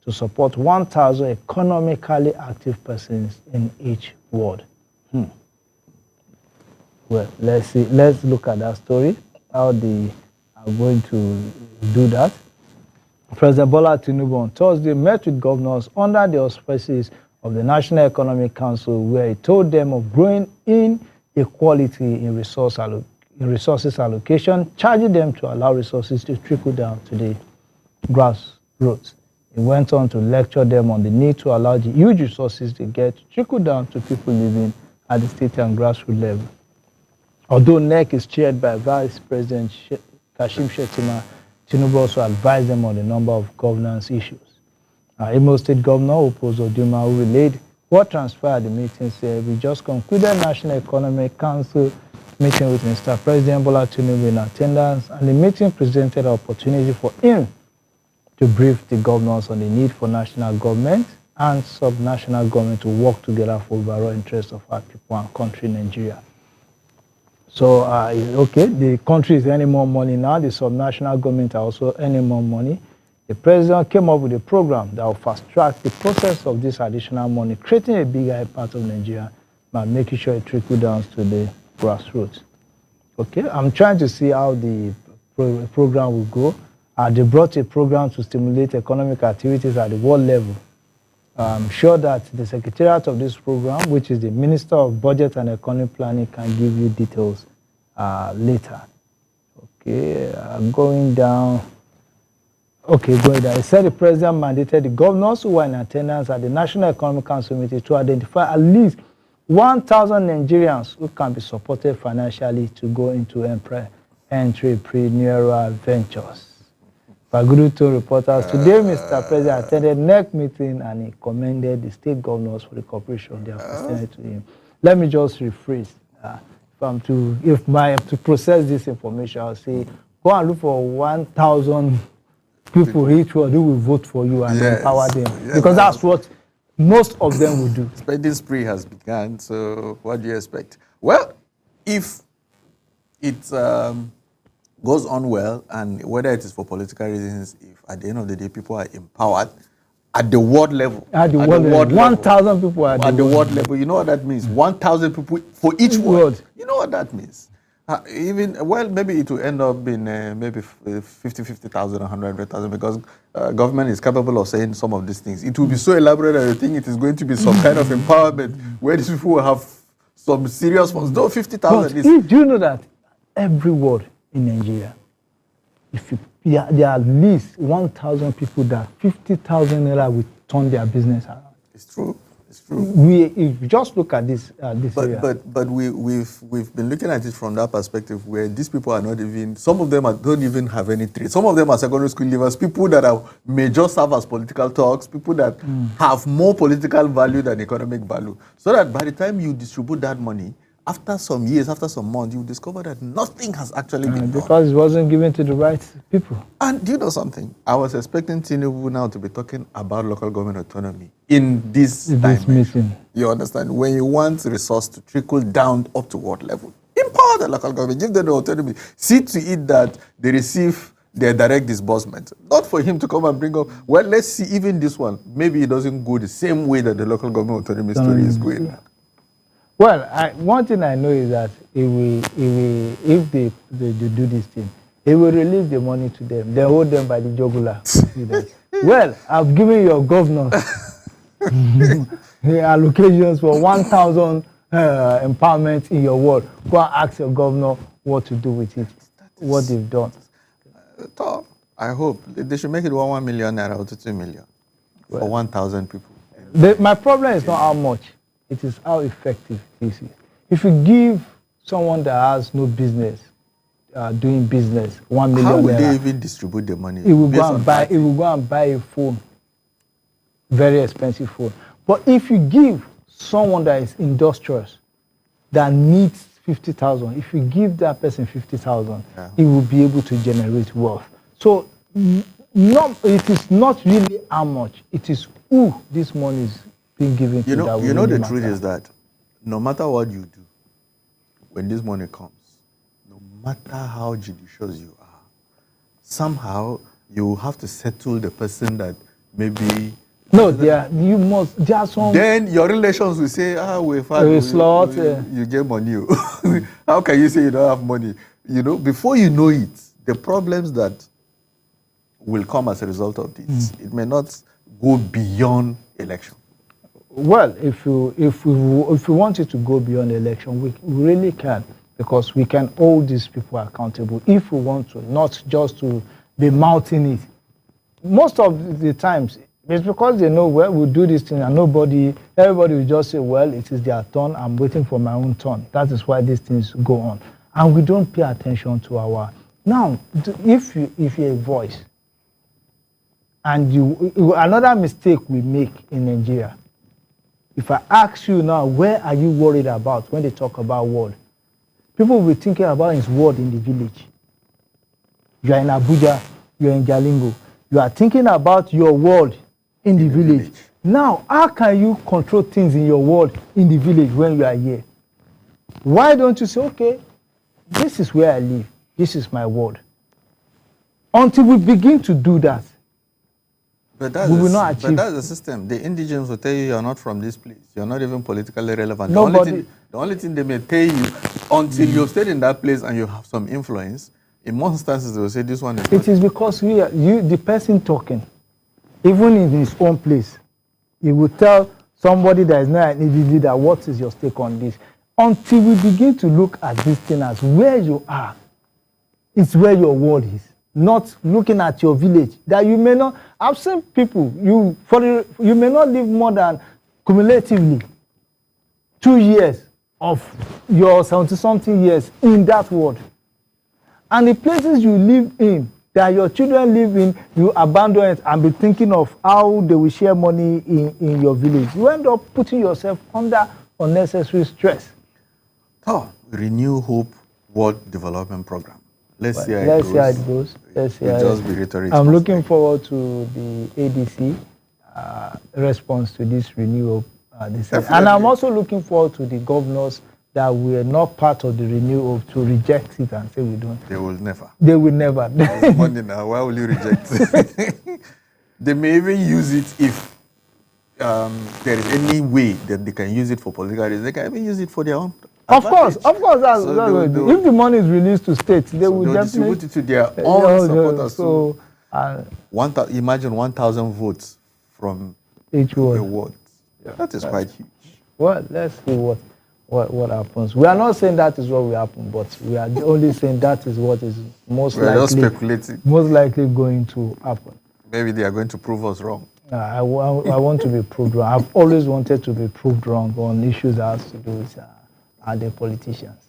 to support 1,000 economically active persons in each ward. Well, let's see. Let's look at that story, how they are going to do that. President Bola Tinubu on Thursday met with governors under the auspices of the National Economic Council, where he told them of growing inequality in resources allocation, charging them to allow resources to trickle down to the grassroots. He went on to lecture them on the need to allow the huge resources they get to trickle down to people living at the state and grassroots level. Although NEC is chaired by Vice President Kashim Shettima, Tinubu also advised them on a number of governance issues. Imo State Governor Opozo Duma, who relayed what transpired at the meeting, said, "We just concluded National Economic Council meeting with Mr. President Bola Tinubu in attendance, and the meeting presented an opportunity for him to brief the governors on the need for national government and sub-national government to work together for overall interests of our people and country, Nigeria." So, the country is earning more money now. The sub-national government are also earning more money. The president came up with a program that will fast-track the process of this additional money, creating a bigger impact of Nigeria by making sure it trickles down to the grassroots. I'm trying to see how the program will go. They brought a program to stimulate economic activities at the world level. I'm sure that the secretariat of this program, which is the Minister of Budget and Economic Planning, can give you details later. Going down. Going down. He said the president mandated the governors who were in attendance at the National Economic Council meeting to identify at least 1,000 Nigerians who can be supported financially to go into entrepreneurial ventures. Bagudu reporters, today Mr. President attended NEC meeting and he commended the state governors for the cooperation they have extended to him. Let me just rephrase. If I am to process this information, I'll say, go and look for 1,000 people each one who will vote for you and empower them. Yes, because that's what most of them will do. Spending spree has begun, so what do you expect? Well, if it goes on well, and whether it is for political reasons, if at the end of the day people are empowered at the world level, at the world level, 1,000 people at the world level, you know what that means? 1,000 people for each word. You know what that means? Maybe it will end up being maybe 50,000, 100,000, because government is capable of saying some of these things. It will be so elaborate that I think it is going to be some kind of empowerment where these people will have some serious funds. Though 50,000 is... Do you know that every ward in Nigeria, there are at least 1,000 people that 50,000 naira will turn their business around? It's true. It's true. If you just look at this area. But we've been looking at it from that perspective where these people are not even, some of them don't even have any trade. Some of them are secondary school leavers, people that may just serve as political talks, people that have more political value than economic value. So that by the time you distribute that money, after some years, after some months, you discover that nothing has actually been done. Because it wasn't given to the right people. And do you know something? I was expecting Tinubu now to be talking about local government autonomy in this meeting. You understand? When you want resource to trickle down up to what level? Empower the local government, give them the autonomy. See to it that they receive their direct disbursement. Not for him to come and bring up, well, let's see, even this one, maybe it doesn't go the same way that the local government autonomy story is going. Yeah. Well, one thing I know is that if they do this thing, he will release the money to them. They hold them by the jugular. Well, I've given your governor the allocations for 1,000 empowerment in your ward. Go and ask your governor what to do with it, what they've done. I hope they should make it 1 million naira or 2 million for 1,000 people. My problem is not how much. It is how effective it is. If you give someone that has no business doing business 1 million, how will they even distribute the money? It will go and buy a phone, very expensive phone. But if you give someone that is industrious, that needs 50,000, if you give that person 50,000, he will be able to generate wealth. So, it is not really how much. It is who this money is being given to. You know the truth is that no matter what you do, when this money comes, no matter how judicious you are, somehow you have to settle the person that maybe... No, there are some... Then your relations will say, you get money. How can you say you don't have money? You know, before you know it, the problems that will come as a result of this, it may not go beyond election. Well, if we want it to go beyond the election, we really can, because we can hold these people accountable if we want to, not just to be mouthing it. Most of the times, it's because they know, well, we'll do this thing and everybody will just say, well, it is their turn, I'm waiting for my own turn. That is why these things go on. And we don't pay attention to our... Now, if you're a voice, and another mistake we make in Nigeria, if I ask you now, where are you worried about when they talk about ward? People will be thinking about his ward in the village. You are in Abuja, you are in Jalingo. You are thinking about your ward in the village. Now, how can you control things in your ward in the village when you are here? Why don't you say, okay, this is where I live, this is my ward. Until we begin to do that, we will not achieve. But that's the system. The indigenes will tell you you're not from this place. You're not even politically relevant. The only thing they may tell you, until you've stayed in that place and you have some influence, in most instances they will say this one is... It is because the person talking, even in his own place, he will tell somebody that is not an indigenous that what is your stake on this. Until we begin to look at this thing as where you are, it's where your world is. Not looking at your village, that you may not... I've seen people, you may not live more than cumulatively 2 years of your 70-something years in that world. And the places you live in, that your children live in, you abandon it and be thinking of how they will share money in your village. You end up putting yourself under unnecessary stress. Oh, Renew Hope World Development Program. Let's see how it goes. Let's see how it just be rhetoric. I'm looking forward to the ADC response to this Renew Hope. And I'm also looking forward to the governors that were not part of the Renew Hope to reject it and say we don't. They will never. They will never. Money now, why will you reject it? They may even use it if there is any way that they can use it for political reasons. They can even use it for their own. Of course, that's if the money is released to states, they will definitely distribute it to their own supporters. So, imagine 1,000 votes from each the ward. ward. Yeah, that is quite huge. Well, let's see what happens. We are not saying that is what will happen, but we are only saying that is what is most likely going to happen. Maybe they are going to prove us wrong. I want to be proved wrong. I've always wanted to be proved wrong on issues that has to do with the politicians.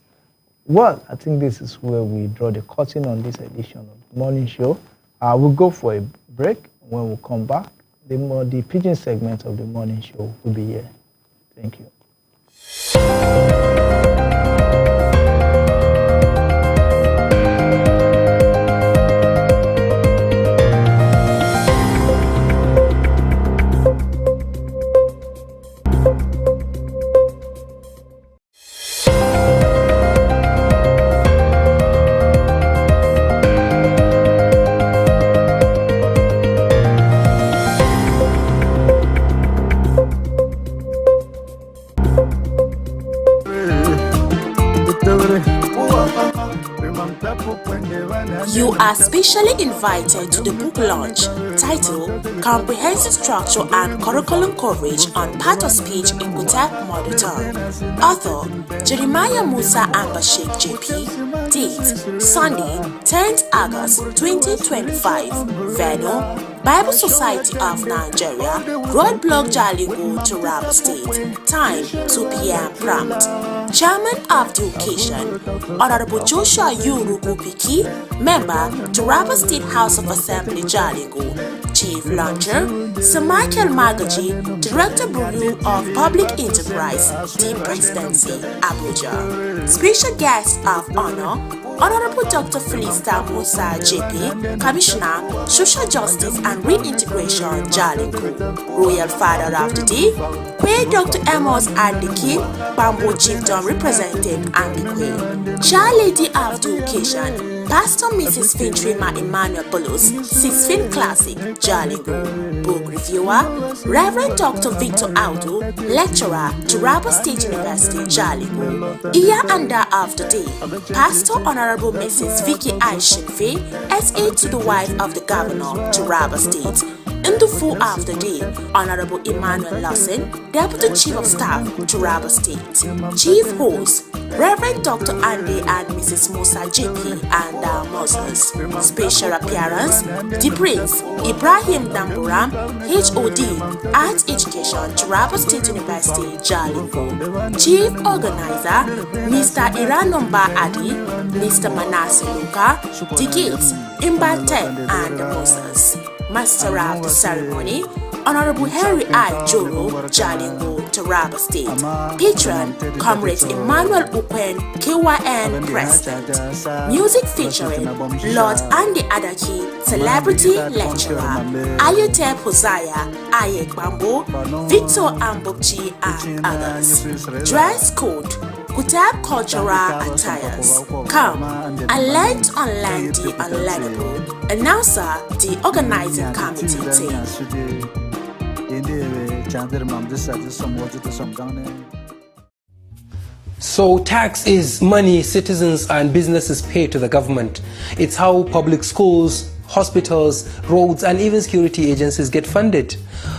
Well, I think this is where we draw the curtain on this edition of the morning show. We'll go for a break. When we come back, the Pidgin segment of the morning show will be here. Thank you. You are specially invited to the book launch titled Comprehensive Structure and Curriculum Coverage on Part of Speech in Kuteb Mother Tongue. Author Jeremiah Musa Ambashik JP. Date Sunday, 10th August 2025. Venue Bible Society of Nigeria, Roadblock Jalingo, Taraba State. Time 2 p.m. prompt. Chairman of the occasion, Honorable Joshua Yurugu Piki, Member, Taraba State House of Assembly Jalingo. Chief Launcher, Sir Michael Magaji, Director Bureau of Public Enterprise, Team Presidency, Abuja. Special Guest of Honor, Honorable Dr. Felista Musa JP, Commissioner, Social Justice and Reintegration, Jalingo. Royal Father of the Day, Quay Dr. Amos Andiki, Bamboo Chieftain Representative Andikwe. Child Lady of the occasion, Pastor Mrs. Fintrima Emmanuel Bolos, 6th Fin Classic, Jalingo. Book Reviewer, Reverend Dr. Victor Audu, Lecturer, Taraba State University, Jalingo. Iya Anda of the Day, Pastor Honorable Mrs. Vicky Aishikfe, SA to the wife of the Governor, Taraba State. In the full of the day, Honorable Emmanuel Lawson, Deputy Chief of Staff, Taraba State. Chief Host, Reverend Dr. Andy and Mrs. Musa JP and Moses. Special appearance, the Prince, Ibrahim Damburam, HOD, Art Education, Taraba State University, Jalingo. Chief Organizer, Mr. Iranomba Adi, Mr. Manasseh Luka, The Gates, Imbaten and Moses. Master of the ceremony, Honorable Henry I. Joro, Jalingo, Taraba State. Patron, Comrade Emmanuel Ukwen, KYN President. Music featuring Lord Andy Adaki, Celebrity Lecturer, Ayotep Hosea, Ayek Bambo, Victor Ambokchi, and others. Dress code, Kuteb Cultural Attires. Come and learn to unlearn the unlearnable. Announcer, the organizing committee team. So tax is money citizens and businesses pay to the government. It's how public schools, hospitals, roads, and even security agencies get funded.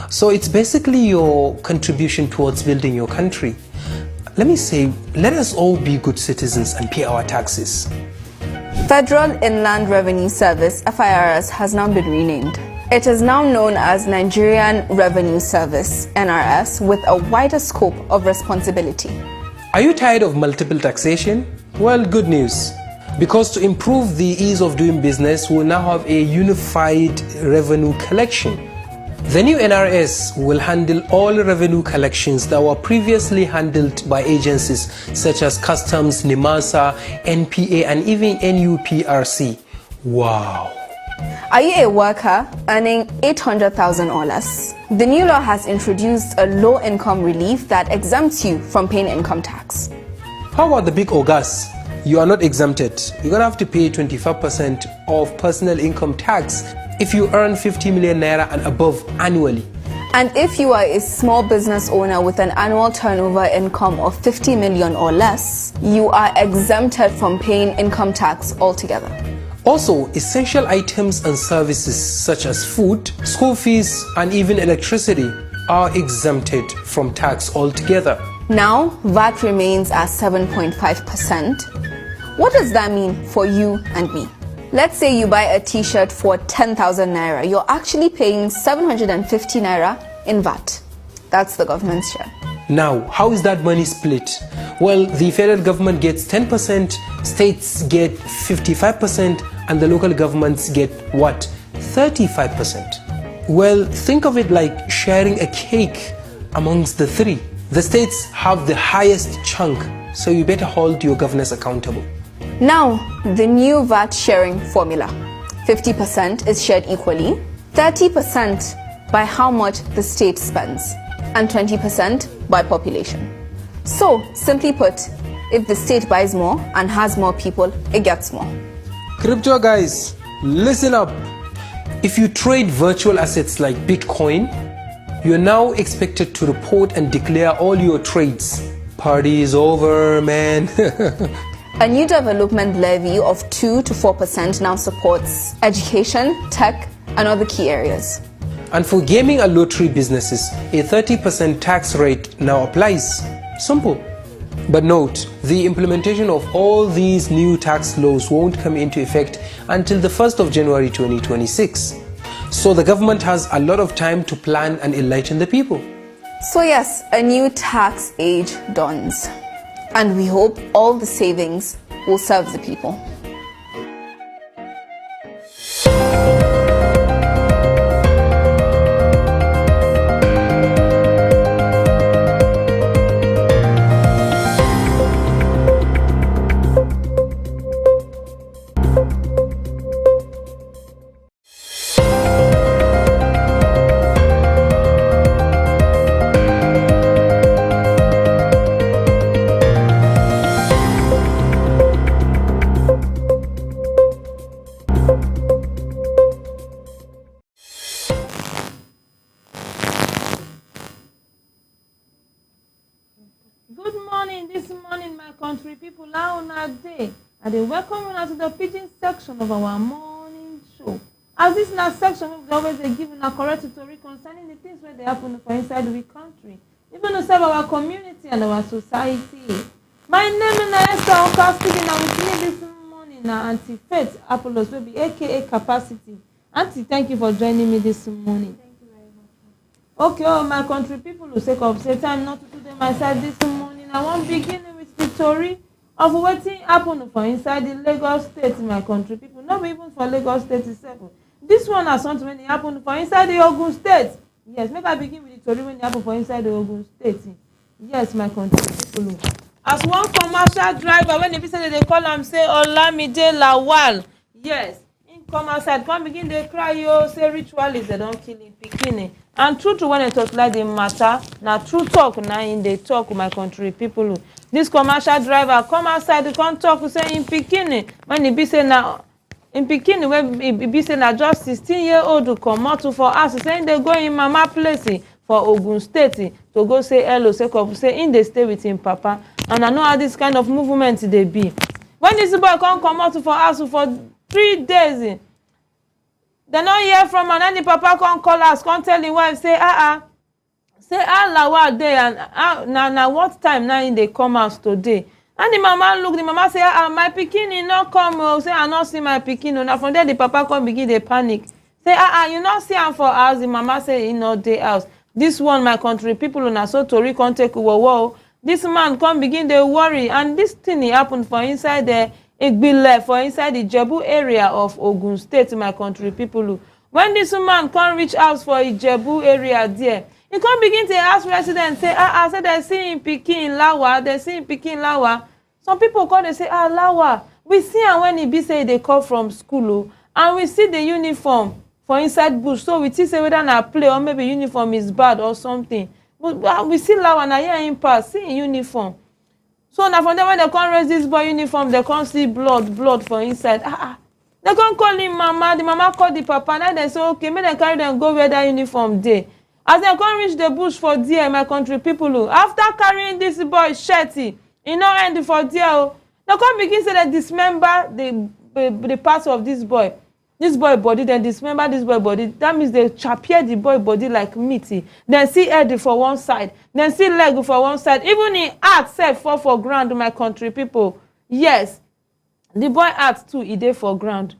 So it's basically your contribution towards building your country. Let me say, let us all be good citizens and pay our taxes. Federal Inland Revenue Service, FIRS, has now been renamed. It is now known as Nigerian Revenue Service, NRS, with a wider scope of responsibility. Are you tired of multiple taxation? Well, good news. Because to improve the ease of doing business, we'll now have a unified revenue collection. The new NRS will handle all revenue collections that were previously handled by agencies such as Customs, NIMASA, NPA, and even NUPRC. Wow. Are you a worker earning 800,000 or less? The new law has introduced a low-income relief that exempts you from paying income tax. How about the big ogas? You are not exempted. You're gonna have to pay 25% of personal income tax if you earn 50 million naira and above annually. And if you are a small business owner with an annual turnover income of 50 million or less, you are exempted from paying income tax altogether. Also, essential items and services such as food, school fees, and even electricity are exempted from tax altogether. Now, VAT remains at 7.5%. What does that mean for you and me? Let's say you buy a t-shirt for 10,000 naira. You're actually paying 750 naira in VAT. That's the government's share. Now, how is that money split? Well, the federal government gets 10%, states get 55%, and the local governments get what? 35%. Well, think of it like sharing a cake amongst the three. The states have the highest chunk, so you better hold your governors accountable. Now, the new VAT sharing formula. 50% is shared equally, 30% by how much the state spends, and 20% by population. So, simply put, if the state buys more and has more people, it gets more. Crypto guys, listen up. If you trade virtual assets like Bitcoin, you're now expected to report and declare all your trades. Party is over, man. A new development levy of 2 to 4% now supports education, tech, and other key areas. And for gaming and lottery businesses, a 30% tax rate now applies. Simple. But note, the implementation of all these new tax laws won't come into effect until the 1st of January 2026. So the government has a lot of time to plan and enlighten the people. So yes, a new tax age dawns. And we hope all the savings will serve the people. Good morning, this morning, my country people. How una day? And they welcome una to the pidgin section of our morning show. As this na section, we always give una correct story concerning the things where they happen for inside the country, even to serve our community and our society. My name is Esther Oka speaking, and with me this morning na Auntie Faith Apollos, will be aka Capacity. Auntie, thank you for joining me this morning. Thank you very much. Okay, oh, my country people, who say of say time not to do them myself this morning. I want begin with the story of what happened for inside the Lagos State, my country people. Not even for Lagos State itself. This one has something when it happened for inside the Ogun State. Yes, maybe I begin with the story when it happened for inside the Ogun State. Yes, my country people. As one commercial driver, when they say they call him, say Olamide Lawal. Yes, in come outside, come begin they cry, yo, say ritualists, they don't kill him, bikini. And true to when they talk like the matter, now true talk now in the talk with my country people. This commercial driver come outside, they come talk, say in bikini. When he be say now in bikini, when he be say now just 16-year-old to come out for us, saying they go in mama place for Ogun State to go say hello, say in they stay with him papa. And I know how this kind of movement they be. When this boy come out for us for 3 days, they don't hear from her, and the papa come call us, come tell the wife, say, Lawal day, and now what time now in they come out today? And the mama look, the mama say, my pikin not come, say, I not see my pikin. Now from there, the papa come begin they panic. Say, you not see him for house. The mama say, he not day house. This one, my country people, na so tori come take whoa. This man come begin they worry, and this thing happened for inside the Igbile for inside the Ijebu area of Ogun State, my country people. When this man come reach house for Ijebu area there, he come begin to ask residents, say, say they see him pikin Lawa, they see him pikin Lawa. Some people come, they say, Lawa, we see him when he be say they come from school, and we see the uniform for inside bush, so we think say whether na play or maybe uniform is bad or something. But we see Lawa, na here him pass, see him uniform. So now from there when they come raise this boy uniform, they come see blood for inside. They come call him mama, the mama call the papa, now they say, okay, make them carry them go where that uniform dey. As they come reach the bush for there, my country people, after carrying this boy shirty, e no end for there. They come begin say they dismember the parts of this boy body, then dismember this boy body. That means they chappier the boy body like meaty. Then see head for one side, then see leg for one side. Even in heart self fall for ground, my country people. Yes, the boy heart too, e dey for ground.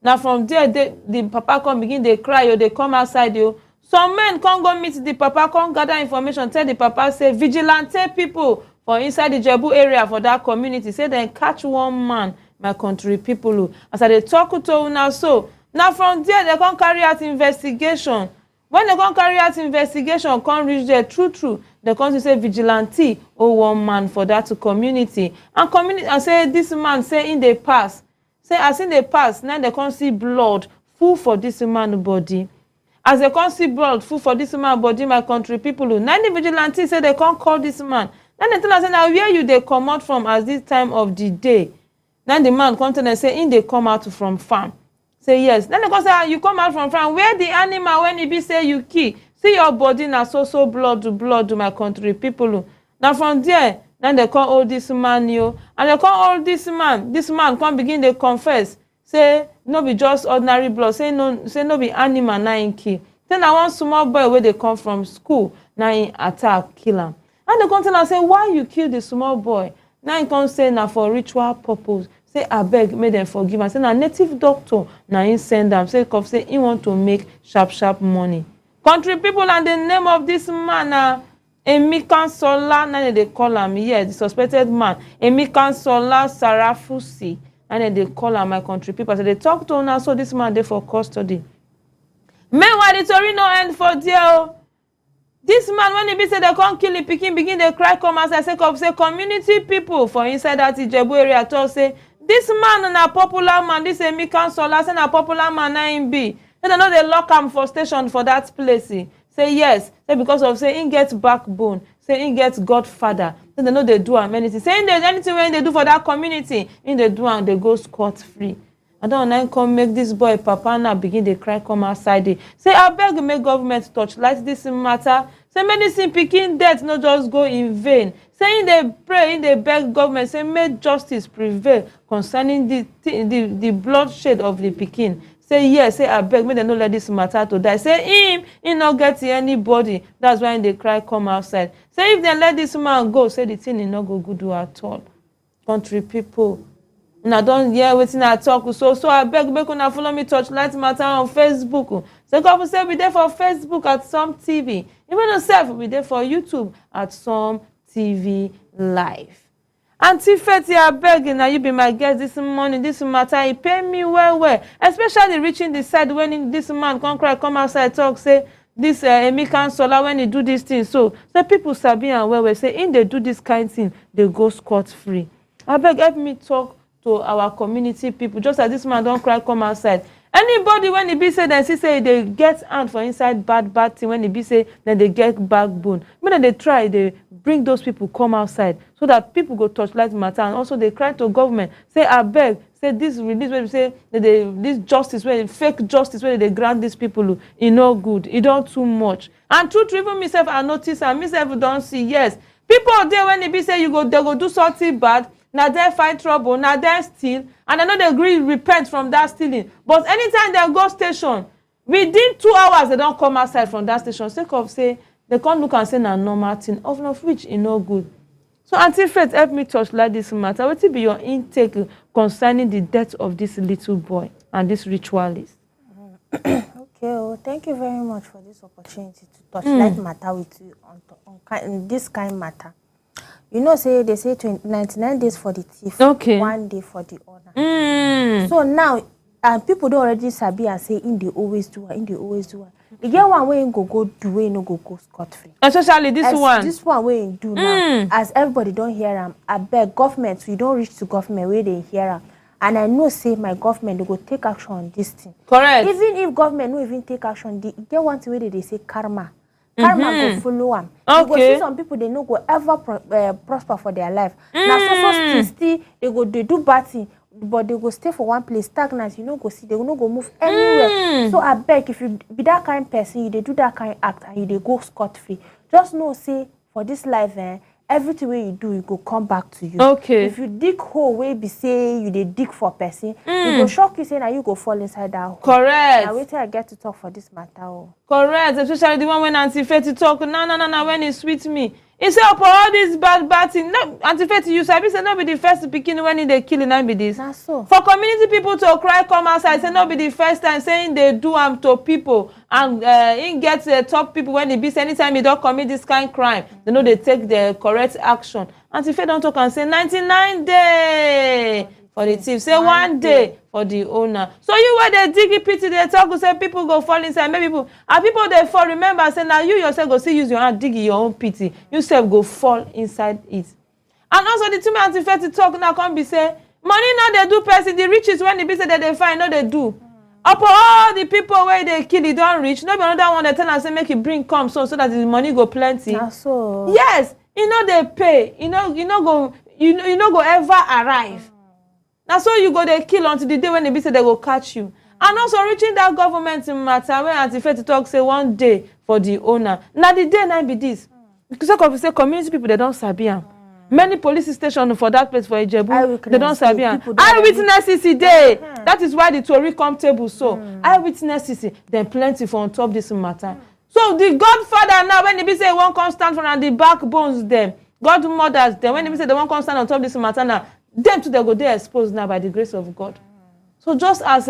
Now from there, the papa come begin they cry, or they come outside. Some men come go meet the papa, come gather information, tell the papa say vigilante people for inside the Ijebu area for that community say they catch one man, my country people. As I dey talk to una so, now from there they come carry out investigation. When they come carry out investigation, come reach there true, they come to say vigilante one man for that community. And say this man say in the past, say as in the past, now they come see blood full for this man body. As they come see blood full for this man body, my country people, now the vigilante say they can't call this man. Then they tell us, now where you they come out from as this time of the day? Then the man come to them and say, in they come out from farm. Say yes. Then they come say, you come out from farm. Where the animal when it be say you kill? See your body now so blood to my country people. Now from there, then they call all this man and they call all this man. This man come begin to confess. Say no be just ordinary blood. Say no be animal na in kill. Then I want small boy where they come from school na in attack kill him. And they come tell am say why you kill the small boy? Now he come say na for ritual purpose. Say abeg make them forgive am. Say na native doctor na him send am. Say he want to make sharp money. Country people, and the name of this man na Emeka Sola, na they call him. Yes, the suspected man Emeka Sola Sarafusi. And they call her, my country people. So they talk to her, so this man there for custody. Meanwhile, the story no end for there. This man, when he be say they can't kill the pikin, begin they cry, come as I say community people for inside that Ijebu area talk say this man na popular man, this Emeka Sola, say na popular man na him be. Then they know they lock him for station for that place. Say yes, say because of say he get backbone, say he get Godfather. Then they know they do him anything. Say anything when they do for that community, in they do and they go scot-free. I don't know, come make this boy papa now begin they cry, come outside. Say I beg make government touch like this matter. Say medicine pikin death no just go in vain. Saying they pray, in they beg government, say make justice prevail concerning the bloodshed of the pikin. Say yes, say I beg, make them no let this matter to die. Say he not get anybody. That's why they cry, come outside. Say if they let this man go, say the thing is not go good at all. Country people, una don't hear wetin I talk. So I beg, make una follow me Torchlight Matter on Facebook. So couple say we there for Facebook at Some TV. Even yourself we there for YouTube at Some TV Live. Auntie Fetty, I beg you now, you be my guest this morning. This matter, he pay me well. Especially reaching the side when this man come outside talk, say this Emeka Sola when he do this thing. So people sabi and well say in they do this kind of thing, they go scot-free. I beg, help me talk to our community people. Just as this man don't cry, come outside. Anybody when he be say then see say they get hand for inside bad thing, when he be say then they get backbone. When they try, they bring those people come outside so that people go Torchlight Matter, and also they cry to government. Say I beg, say this release where we say that this justice, where fake justice where they grant these people, it no good, it don't too much. And true, even myself I notice and myself don't see. Yes, people there when they be say they go do something bad. Now they fight trouble, now they steal, and I know they agree repent from that stealing. But anytime they go station, within 2 hours they don't come outside from that station. Sake of say they can't look and say na normal thing, of which is no good. So Auntie Faith, help me Torchlight this matter. What will be your intake concerning the death of this little boy and this ritualist? Okay, well, thank you very much for this opportunity to Torchlight Matter with you on this kind matter. You know, say they say 99 days for the thief, Okay. 1 day for the owner. So now, people don't already sabi and say in they always do it, in they always do it. The get one way go do way no go scot free. Especially this one. This one way do now. As everybody don't hear them, I beg government. We don't reach to government where they hear them. And I know say my government they go take action on this thing. Correct. Even if government no even take action, they get one thing where they say karma. Karma go follow them. Okay. You go see some people they no go ever prosper for their life. Now so they do bad thing, but they go stay for one place stagnant. You know go see they no go move anywhere. So I beg if you be that kind of person, you they do that kind of act and you they go scot free. Just know say for this life everything way you do, it go come back to you. Okay. If you dig hole where be say you they dig for person, it go shock you say now you go fall inside that hole. Correct. Now wait till I get to talk for this matter. Oh. Correct. Especially the one when Auntie Fetty talk. No, when he sweet me. He say for all this bad thing. No, Auntie Fetty, you sabi say no be the first to begin when they kill and be this. That's so. For community people to cry come outside, say no be the first time saying they do to people and he gets top people when they be say anytime you don't commit this kind of crime, they know they take the correct action. Auntie Fetty don't talk and say 99 days for the thief. Say 1 day for the owner. So you where they dig it pity, they talk, say people go fall inside. Maybe people they fall. Remember, say now you yourself go see use your hand dig your own pity. You self go fall inside it. And also the two men Auntie Fetty talk now come be say money now they do person. The riches when they be say that they find, no they do. Upon all the people where they kill, they don't reach. No be another one they tell and say make it bring come so that the money go plenty. That's so. Yes, you know they pay. You know go ever arrive. Now so you go they kill until the day when they be say they go catch you. And also reaching that government matter when Auntie Fetty talk say 1 day for the owner. Now the day night be this. Because of say community people they don't sabi am. Many police stations for that place for Ijebu, they don't sabi am. Eyewitnesses today. That is why the Tory come table so. Eyewitnesses then plenty for on top this matter. So the Godfather now when they be say he won't come stand for the backbones them. Godmothers then when they be say they won't come stand on top this matter now. Them too they go there exposed now by the grace of God. So just as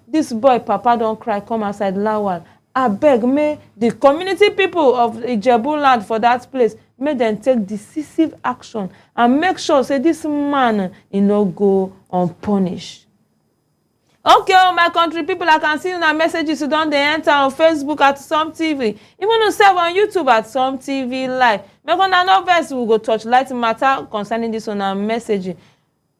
this boy Papa don't cry come outside Lawal, I beg may the community people of Ijebu land for that place may them take decisive action and make sure say this man no go unpunished. Okay, my country people, I can see you now messages you don't they enter on Facebook at Some TV, even on serve on YouTube at Some TV Live. Make on another verse we go touch light matter concerning this on our messaging.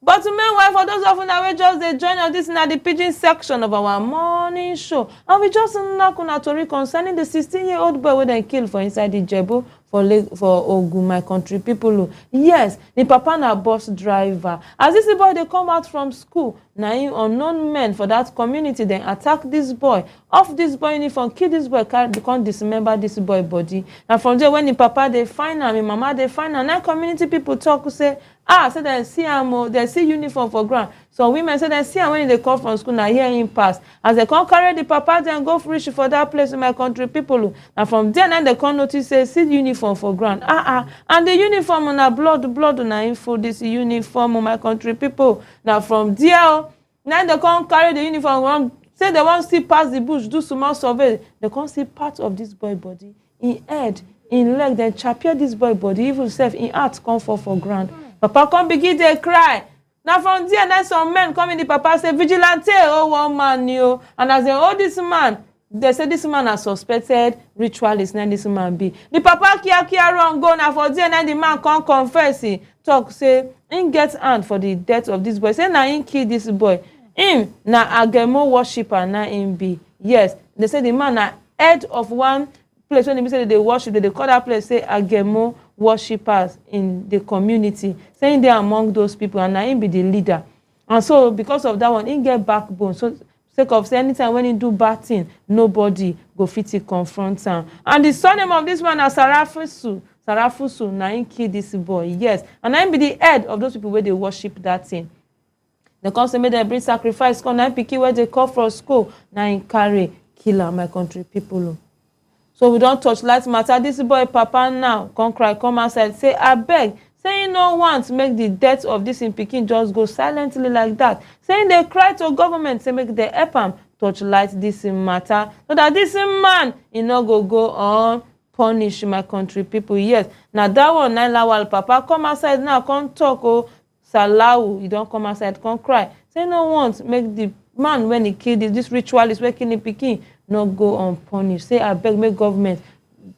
But meanwhile, for those of you that just they join us, this is the pidgin section of our morning show. And we just knock on a story concerning the 16-year-old boy who they killed for inside the Jebu for Ogun, my country people. Yes, the papa na bus driver. As this boy they come out from school, now unknown men for that community then attack this boy, off this boy uniform, kill this boy, become dismember this boy body. And from there when the papa they find him, the mama they find him, now community people talk say say they see him, they see uniform for ground. So women say they see him when they come from school, now hear him pass. As they come carry the papa, then go reach for that place in my country people. And from there then they come notice say see the uniform for ground. And the uniform on a blood na info this uniform on my country people. Now from there, now they come carry the uniform around, say they want to see past the bush, do small survey. They can't see part of this boy body, in head, in leg, then chapter this boy body, even self in heart come fall for ground. Papa come begin to cry. Now from there, then some men come in, the papa say, vigilante, oh one man you. And as they hold this man, they say this man is suspected ritualist, then this man be. The papa kia run go, now for there, then the man come confess, he talk, say, he gets hand for the death of this boy. Say, now he kill this boy. Him, na Agemo worshipper, na him be. Yes, they say the man na head of one place when they say they worship, they call that place, say Agemo worshippers in the community, saying they are among those people, and now him be the leader. And so because of that one, he get backbone. So sake of say anytime when he do bad thing, nobody go fit to confront him. And the surname of this one is Sarafusu, now he kill this boy. Yes, and now him be the head of those people where they worship that thing. They come say make them bring sacrifice, come now picky where they call for school, now he carry killer my country people. So we don't touch light matter. This boy Papa now come cry, come outside, say I beg, saying no one to make the death of this in Peking just go silently like that. Saying they cry to government, say make they help him touch light this matter, so that this man no go on punish my country people. Yes, now that one na Lawal papa come outside now, come talk. Oh, Salahu, you don't come outside, come cry. Say no want make the man when he killed this ritualist working in Peking not go unpunished. Say I beg make government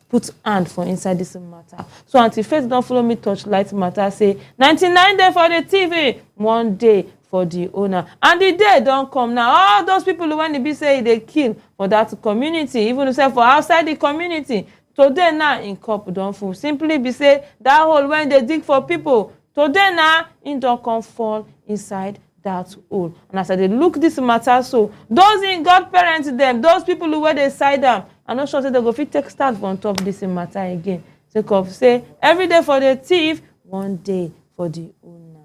put hand for inside this matter. So Anti-Faith don't follow me Torchlight matter. Say 99 days for the TV, 1 day for the owner. And the day don't come now. All those people who when they be say they kill for that community, even say for outside the community. Today now in cup don't fool. Simply be say that hole when they dig for people. Today now it don't come fall inside that hole. And as they look this matter, so those in God parents them, those people who were they side them, I'm not sure say they go fit take start on top this matter again. Say every day for the thief, 1 day for the owner.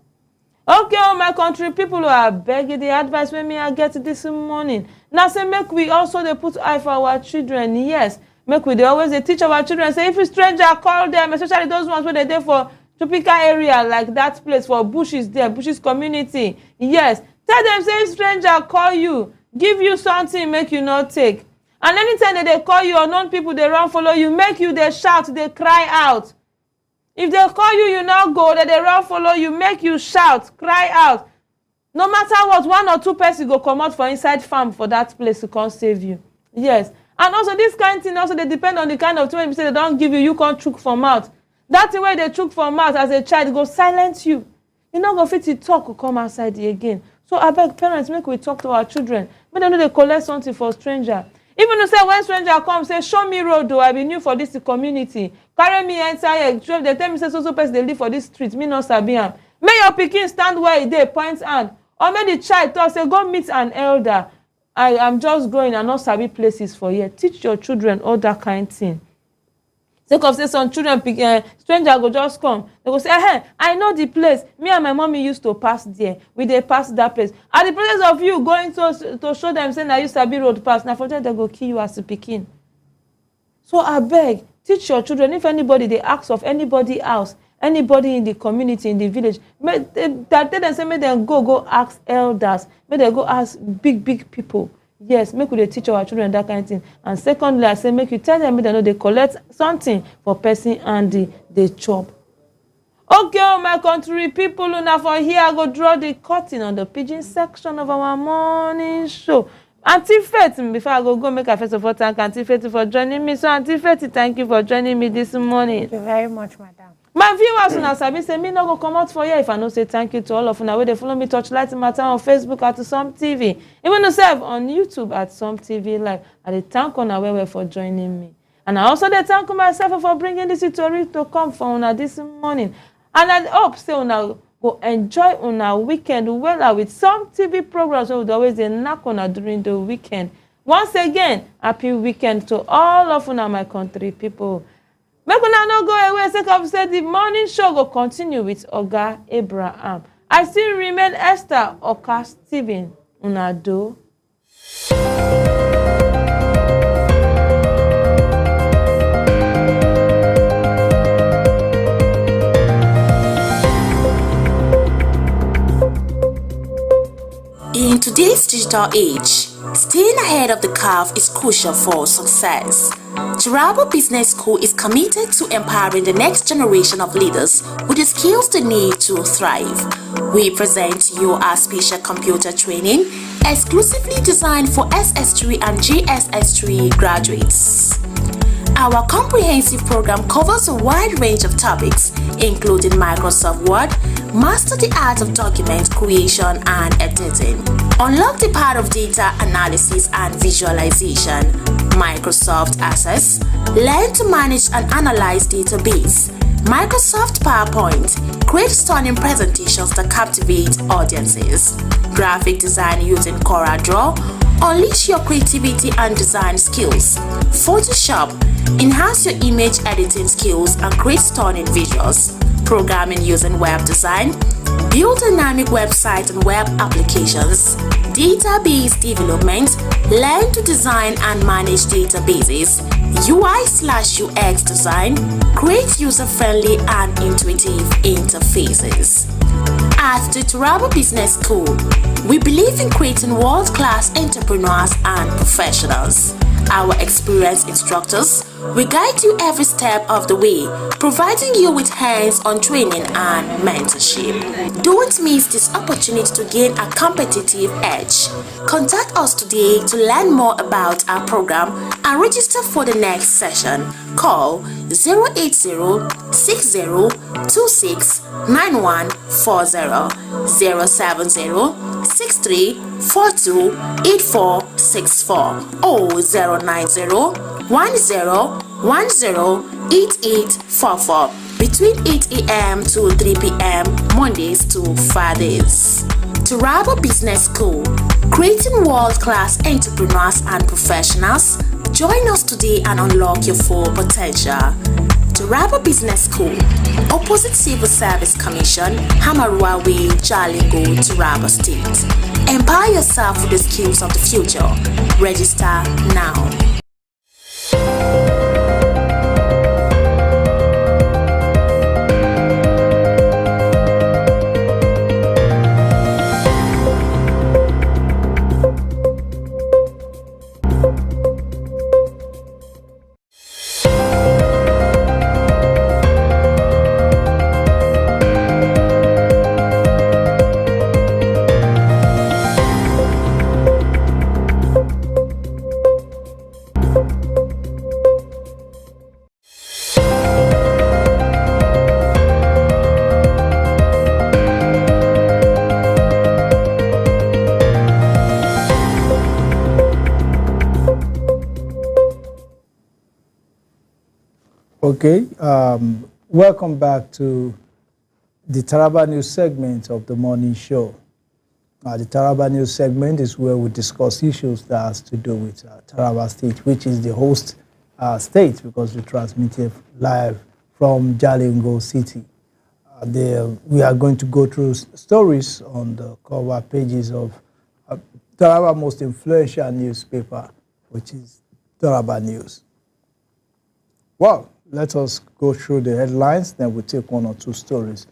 Okay, all my country people who are begging the advice when me I get this morning. Now say make we also they put eye for our children. Yes, make we they always they teach our children. Say if a stranger call them, especially those ones where they there for tropical area like that place for bushes there, bushes community. Yes, tell them say stranger call you, give you something, make you not take. And anytime that they call you, unknown people they run follow you, make you they shout, they cry out. If they call you, you not go, that they run follow you, make you shout, cry out. No matter what, 1 or 2 persons go come out for inside farm for that place to come save you. Yes. And also this kind of thing, also they depend on the kind of thing when you say they don't give you, you can't choke for mouth. That thing where they choke for mouth as a child, go silence you. You not go fit to talk or come outside again. So I beg parents, make we talk to our children. Make them know they collect something for stranger. Even to say when stranger come, say, show me road, though, I be new for this community. Carry me inside here. They tell me, say, so person they live for this street. Me not sabi am. May your pikin stand where they point hand. Or may the child talk, say, go meet an elder. I am just going and not sabi places for here. Teach your children all that kind of thing. Take off say some children, stranger go just come. They go say, hey, I know the place. Me and my mommy used to pass there. We they pass that place. At the process of you going to show them saying I used to be road pass. Now for that they go kill you as a pikin. So I beg, teach your children. If anybody they ask of anybody else, anybody in the community, in the village, tell them say make them go ask elders. Make them go ask big people. Yes, make we teach our children that kind of thing. And secondly, I say make you tell them they know they collect something for person and they chop. Okay, all my country people, now for here I go draw the curtain on the pidgin section of our morning show. Auntie Faith, before I go make a first of all thank Auntie Faith for joining me. So Auntie Faith, thank you for joining me this morning. Thank you very much, madam. My viewers, una sabi say me no go come out for here if I no say thank you to all of una wey dey follow me Torchlight matter on Facebook at Some TV, even yourself on YouTube at Some TV Live. I dey thank una well for joining me, and I also dey thank myself for bringing this story to come for una this morning. And I hope say una go enjoy una weekend well with Some TV programs wey we always dey knack una during the weekend. Once again, happy weekend to all of una, my country people. Make una no go away, sake of say the morning show go continue with Oga Abraham. I still remain Esther Oka Stephen. Una do. In today's digital age, staying ahead of the curve is crucial for success. Turabo Business School is committed to empowering the next generation of leaders with the skills they need to thrive. We present to you our special computer training exclusively designed for SS3 and JSS3 graduates. Our comprehensive program covers a wide range of topics, including Microsoft Word, master the art of document creation and editing, unlock the part of data analysis and visualization, Microsoft Access, learn to manage and analyze database, Microsoft PowerPoint, create stunning presentations that captivate audiences, graphic design using CorelDRAW, unleash your creativity and design skills, Photoshop, enhance your image editing skills and create stunning visuals, programming using web design, build dynamic websites and web applications, database development, learn to design and manage databases, UI/UX design, create user-friendly and intuitive interfaces. At the Turabo Business School, we believe in creating world-class entrepreneurs and professionals. Our experienced instructors will guide you every step of the way, providing you with hands-on training and mentorship. Don't miss this opportunity to gain a competitive edge. Contact us today to learn more about our program and register for the next session. Call 080-6026-9140, 070-6342-8464, or 090-1010-8844 between 8 a.m. to 3 p.m. Mondays to Fridays. Taraba Business School, creating world-class entrepreneurs and professionals. Join us today and unlock your full potential. Taraba Business School, opposite Civil Service Commission, Hamarua Way, Jalingo, Taraba State. Empower yourself with the skills of the future. Register now. Okay, welcome back to the Taraba News segment of the morning show. The Taraba News segment is where we discuss issues that has to do with Taraba State, which is the host state, because we transmit it live from Jalingo City. We are going to go through stories on the cover pages of Taraba most influential newspaper, which is Taraba News. Well, let us go through the headlines, then we'll take one or two stories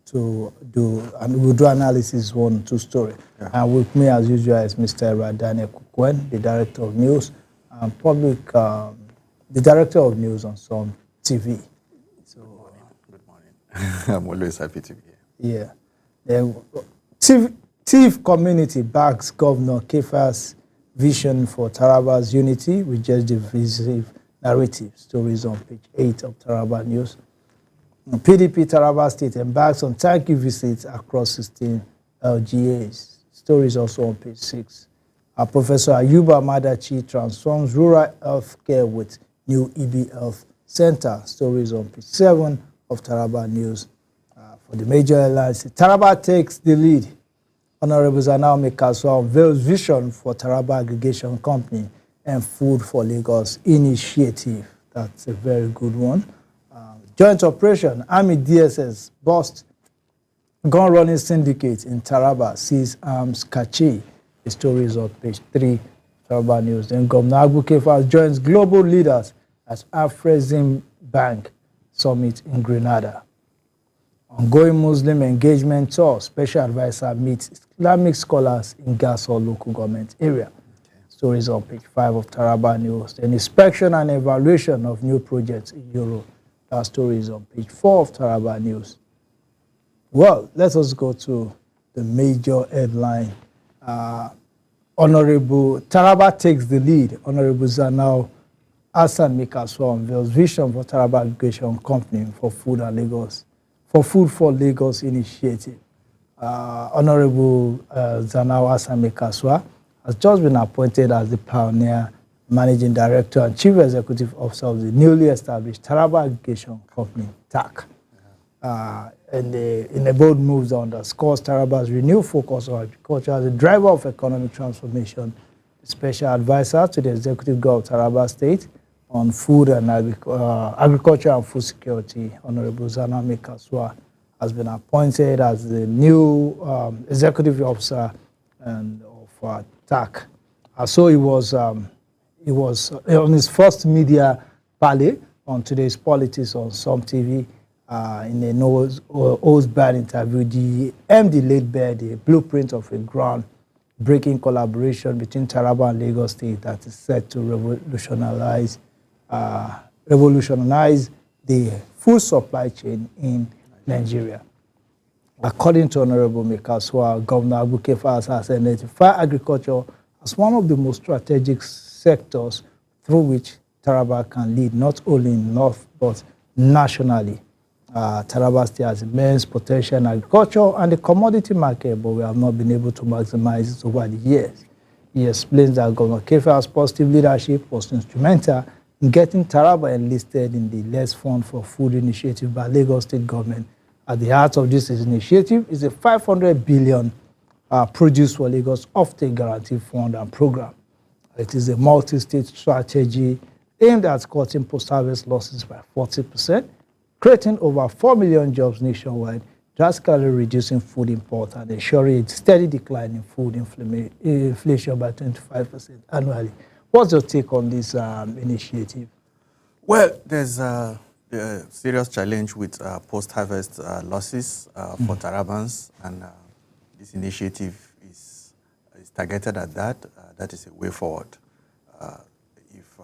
to do, and we'll do analysis one or two stories. Yeah. And with me, as usual, is Mr. Daniel Kukwen, the Director of News and the Director of News on Sun TV. So, good morning. I'm always happy to be here. Yeah. The TIF community backs Governor Kefa's vision for Taraba's unity with just divisive narrative. Stories on page 8 of Taraba News. PDP Taraba State embarks on thank you visits across 16 LGAs. Stories also on page 6. Professor Ayuba Madachi transforms rural health care with new EB Health Center. Stories on page 7 of Taraba News. For the major airlines, Taraba takes the lead. Honorable Zanao Mekaswa unveils vision for Taraba Aggregation Company and Food for Lagos initiative. That's a very good one. Joint operation, Army DSS bust gun running syndicate in Taraba, sees arms cache. The story is on page 3, Taraba News. Then Governor Agbu Kefa joins global leaders at Afrexim Bank Summit in Grenada. Ongoing Muslim engagement tour, special advisor meets Islamic scholars in Gasol local government area. Stories on page 5 of Taraba News. Then inspection and evaluation of new projects in Europe. That story is on page 4 of Taraba News. Well, let us go to the major headline. Honorable Taraba takes the lead. Honorable Zanao Hassan Mekaswa unveils vision for Taraba Aggregation Company for Food for Lagos initiative. Honorable Zanao Hassan Mekaswa has just been appointed as the pioneer Managing Director and Chief Executive Officer of the newly established Taraba Aggregation Company, TAC. In a bold move that underscores Taraba's renewed focus on agriculture as a driver of economic transformation. The special advisor to the Executive Governor of Taraba State on food and agriculture and food security, Honorable Zanao Mekaswa, has been appointed as the new Executive Officer of TAC. So he was on his first media parley on Today's Politics on Sun TV. In a Noah's Bad interview, the MD laid bare the blueprint of a ground groundbreaking collaboration between Taraba and Lagos State that is set to revolutionize the food supply chain in Nigeria. According to Honorable Mekaswa, Governor Abukefa has identified agriculture as one of the most strategic sectors through which Taraba can lead, not only in North, but nationally. Taraba State has immense potential in agriculture and the commodity market, but we have not been able to maximize it over the years. He explains that Governor Kefa's positive leadership was instrumental in getting Taraba enlisted in the Let's Fund for Food initiative by Lagos State government. At the heart of this initiative is a 500 billion Produce for Lagos Offtake Guarantee Fund and Program. It is a multi-state strategy aimed at cutting post-harvest losses by 40%, creating over 4 million jobs nationwide, drastically reducing food import and ensuring a steady decline in food inflation by 25% annually. What's your take on this initiative? Well, there's a serious challenge with post-harvest losses for Tarabans, and this initiative is targeted at that. That is a way forward. If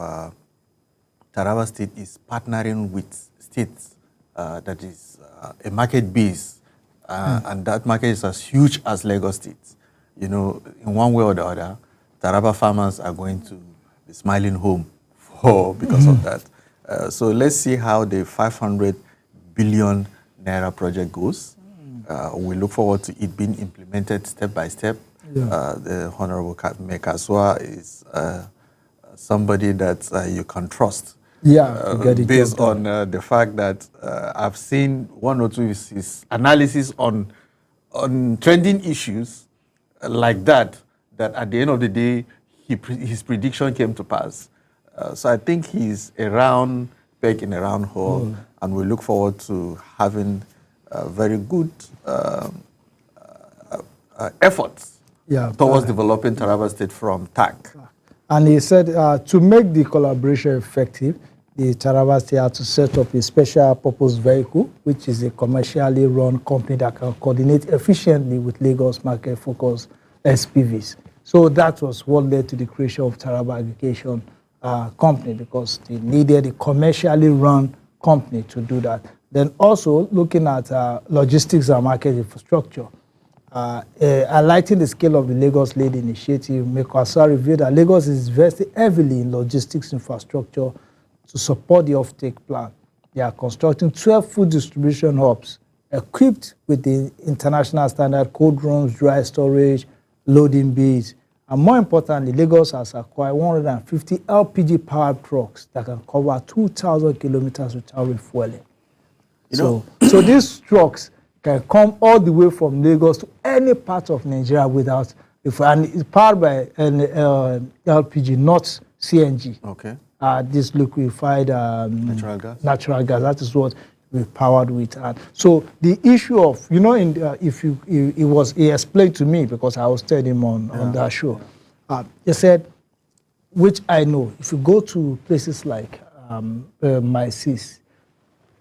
Taraba State is partnering with states that is a market base, and that market is as huge as Lagos State, you know, in one way or the other, Taraba farmers are going to be smiling home because of that. So let's see how the 500 billion naira project goes. We look forward to it being implemented step by step. The Honorable Mekaswa is somebody that you can trust. Based on the fact that I've seen one or two of his analysis on trending issues like that at the end of the day, his prediction came to pass. So I think he's a round peg in a round hole, and we look forward to having very good efforts towards developing Taraba State from TAC. And he said to make the collaboration effective, the Taraba State had to set up a special purpose vehicle, which is a commercially run company that can coordinate efficiently with Lagos market-focused SPVs. So that was what led to the creation of Taraba Aggregation Company, because they needed a commercially run company to do that. Then also looking at logistics and market infrastructure. Highlighting the scale of the Lagos-led initiative, Mekaswa revealed that Lagos is investing heavily in logistics infrastructure to support the offtake plan. They are constructing 12 food distribution hubs equipped with the international standard cold rooms, dry storage, loading bays. And more importantly, Lagos has acquired 150 LPG-powered trucks that can cover 2,000 kilometers without refueling. So these trucks can come all the way from Lagos to any part of Nigeria without, and it's powered by an LPG, not CNG. Okay. This liquefied natural gas. That is what we're powered with. So the issue of, you know, he explained to me, because I was telling him on that show. He said, which I know, if you go to places like my sis,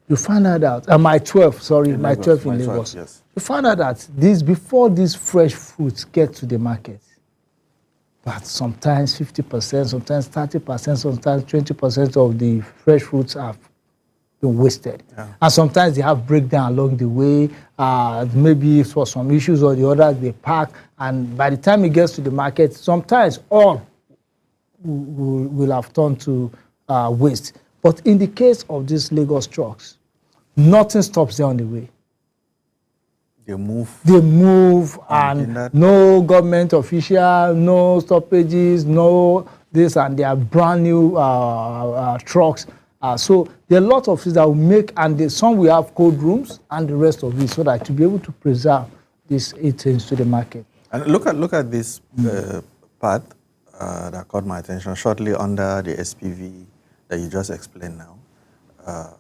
you find out that my 12 in Lagos. Yes. You find out that before these fresh fruits get to the market, but sometimes 50%, sometimes 30%, sometimes 20% of the fresh fruits have been wasted. And sometimes they have breakdown along the way. Maybe for some issues or the others, they pack, and by the time it gets to the market, sometimes all will have turned to waste. But in the case of these Lagos trucks, nothing stops them on the way. They move, and no government official, no stoppages, no this, and they are brand new trucks. So there are a lot of things that will make, and some will have cold rooms and the rest of it, so that to be able to preserve these items to the market. And look at this part that caught my attention shortly under the SPV that you just explained now.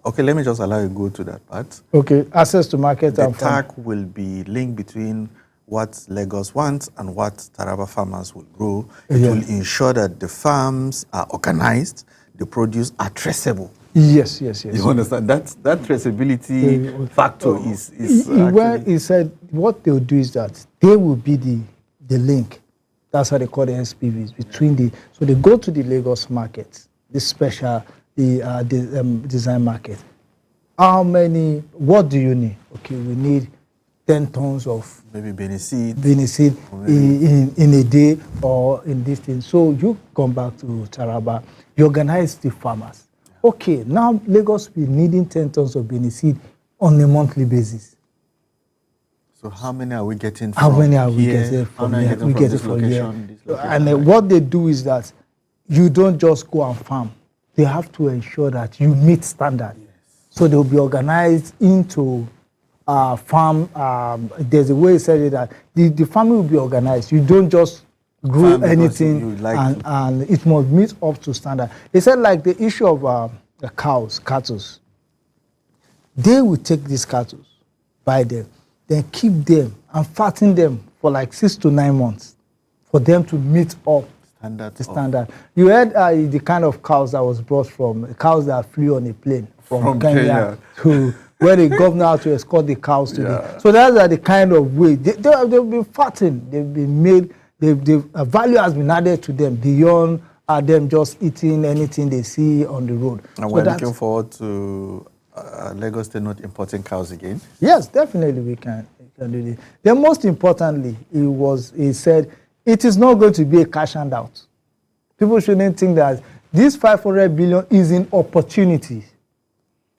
Okay, let me just allow you to go to that part. Okay, access to market. The TAC will be linked between what Lagos wants and what Taraba farmers will grow. It will ensure that the farms are organized, the produce are traceable. Yes. You understand? That traceability factor is well, he said what they'll do is that they will be the link That's how they call the SPVs. So they go to the Lagos market, design market. How many? What do you need? Okay, we need 10 tons of maybe Beniseed in a day or in this thing. So you come back to Taraba, you organize the farmers. Okay, now Lagos will be needing 10 tons of Beniseed on a monthly basis. So how many are we getting from How many are we here? getting How from many are here? getting We from get it this from location, here. this location? And what they do is that you don't just go and farm. They have to ensure that you meet standard. Yes. So they'll be organized into farm. There's a way he said it that the farming will be organized. You don't just grow Farm because anything you like and it must meet up to standard. He said like the issue of the cattle. They will take these cattle, buy them, then keep them and fatten them for like 6 to 9 months for them to meet up the standard. You heard the kind of cows that was brought from cows that flew on a plane from Kenya to where the governor had to escort the cows to them. So that's the kind of way they've been fattened. They've been made. The value has been added to them beyond them just eating anything they see on the road. And we're looking forward to Lagos State not importing cows again. Yes, definitely we can do this. Then most importantly, he said it is not going to be a cash handout. People shouldn't think that this 500 billion is in opportunities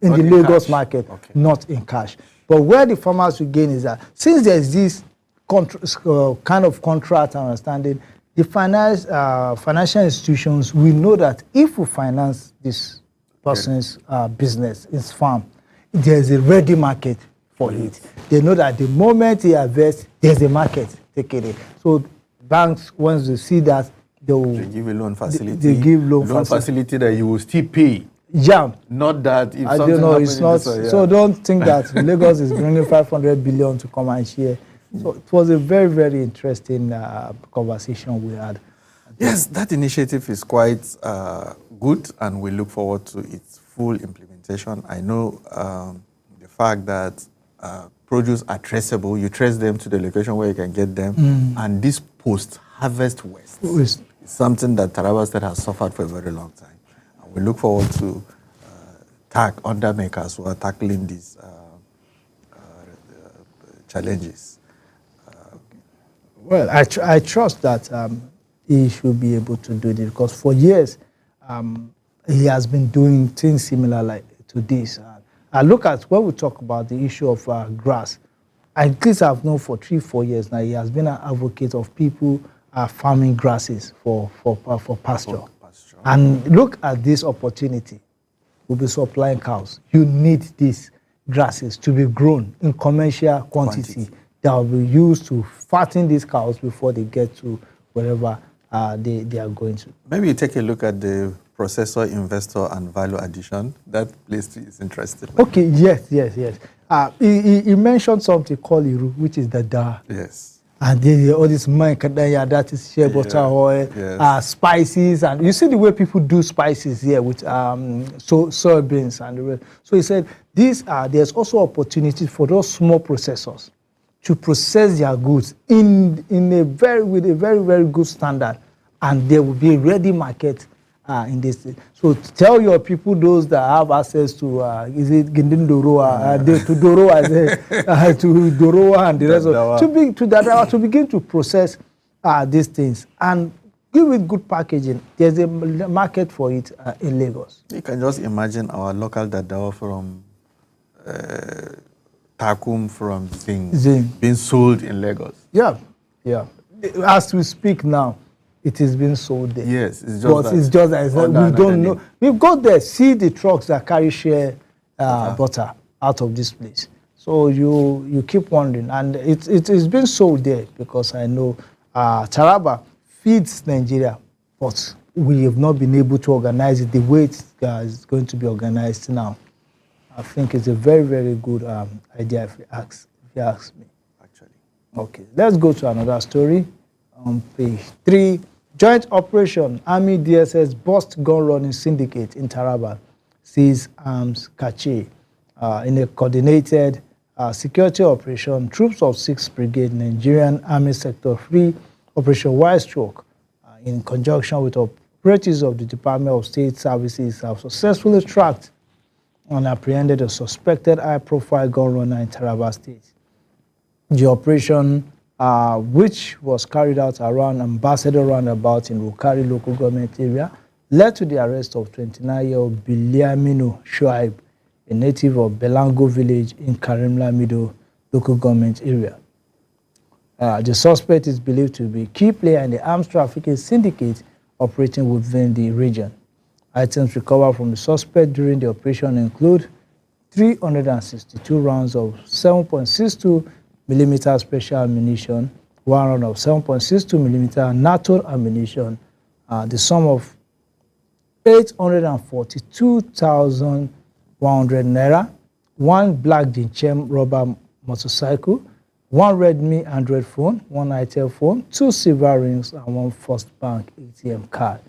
in the Lagos market, not in cash. But where the farmers will gain is that since there's this kind of contract understanding, the financial institutions will know that if we finance this person's business, his farm, there's a ready market for it. They know that the moment he invests, there's a market. Take it in. So banks, once they see that, they give a loan facility. They give loan facility that you will still pay. Yeah. Not that if I something don't know, happens it's not. So don't think that Lagos is bringing 500 billion to come and share. So it was a very, very interesting conversation we had. Yes, that initiative is quite good, and we look forward to its full implementation. I know the fact that produce are traceable. You trace them to the location where you can get them, and this post-harvest waste is something that Taraba State has suffered for a very long time. And we look forward to undermakers who are tackling these challenges. Well, I trust that he should be able to do this because for years he has been doing things similar like to this. I look at when we talk about the issue of grass. At least I've known for 3-4 years now he has been an advocate of people farming grasses for pasture. And look at this opportunity. We'll be supplying cows. You need these grasses to be grown in commercial quantity that will be used to fatten these cows before they get to wherever they are going to. Maybe you take a look at the processor, investor, and value addition. That place is interesting. Okay, yes. He mentioned something called Iru, which is the Da. Yes. And then all this money, that is shea butter oil, spices, and you see the way people do spices here with soybeans and the rest. So he said there's also opportunities for those small processors to process their goods with a very, very good standard, and there will be a ready market in this. So tell your people, those that have access to is it Gindindoroa, to Doroa, to Doroa and the rest of to begin to process these things and give it good packaging. There's a market for it in Lagos. You can just imagine our local Dadawa from Takum from Zing being sold in Lagos. Yeah. As we speak now, it is being sold there. Yes, it's just that we don't know. We've got there, see the trucks that carry shea butter out of this place. So you keep wondering, and it's been sold there because I know Taraba feeds Nigeria, but we have not been able to organize it the way it's going to be organized now. I think it's a very, very good idea if you ask me. Actually. Okay, let's go to another story on page 3. Joint operation, Army DSS bust gun running syndicate in Taraba, seize arms cache. In a coordinated security operation, troops of 6th Brigade Nigerian Army Sector 3 Operation White Stroke, in conjunction with operatives of the Department of State Services, have successfully tracked and apprehended a suspected high-profile gun runner in Taraba State. The operation, which was carried out around Ambassador Roundabout in Rukari local government area, led to the arrest of 29-year-old Biliamino Shuaib, a native of Belango village in Karim Lamido local government area. The suspect is believed to be a key player in the arms trafficking syndicate operating within the region. Items recovered from the suspect during the operation include 362 rounds of 7.62 millimeter special ammunition, 1 round of 7.62 millimeter NATO ammunition, the sum of 842,100 naira, 1 black Dinchem rubber motorcycle, 1 Redmi Android phone, 1 Itel phone, 2 silver rings, and 1 First Bank ATM card.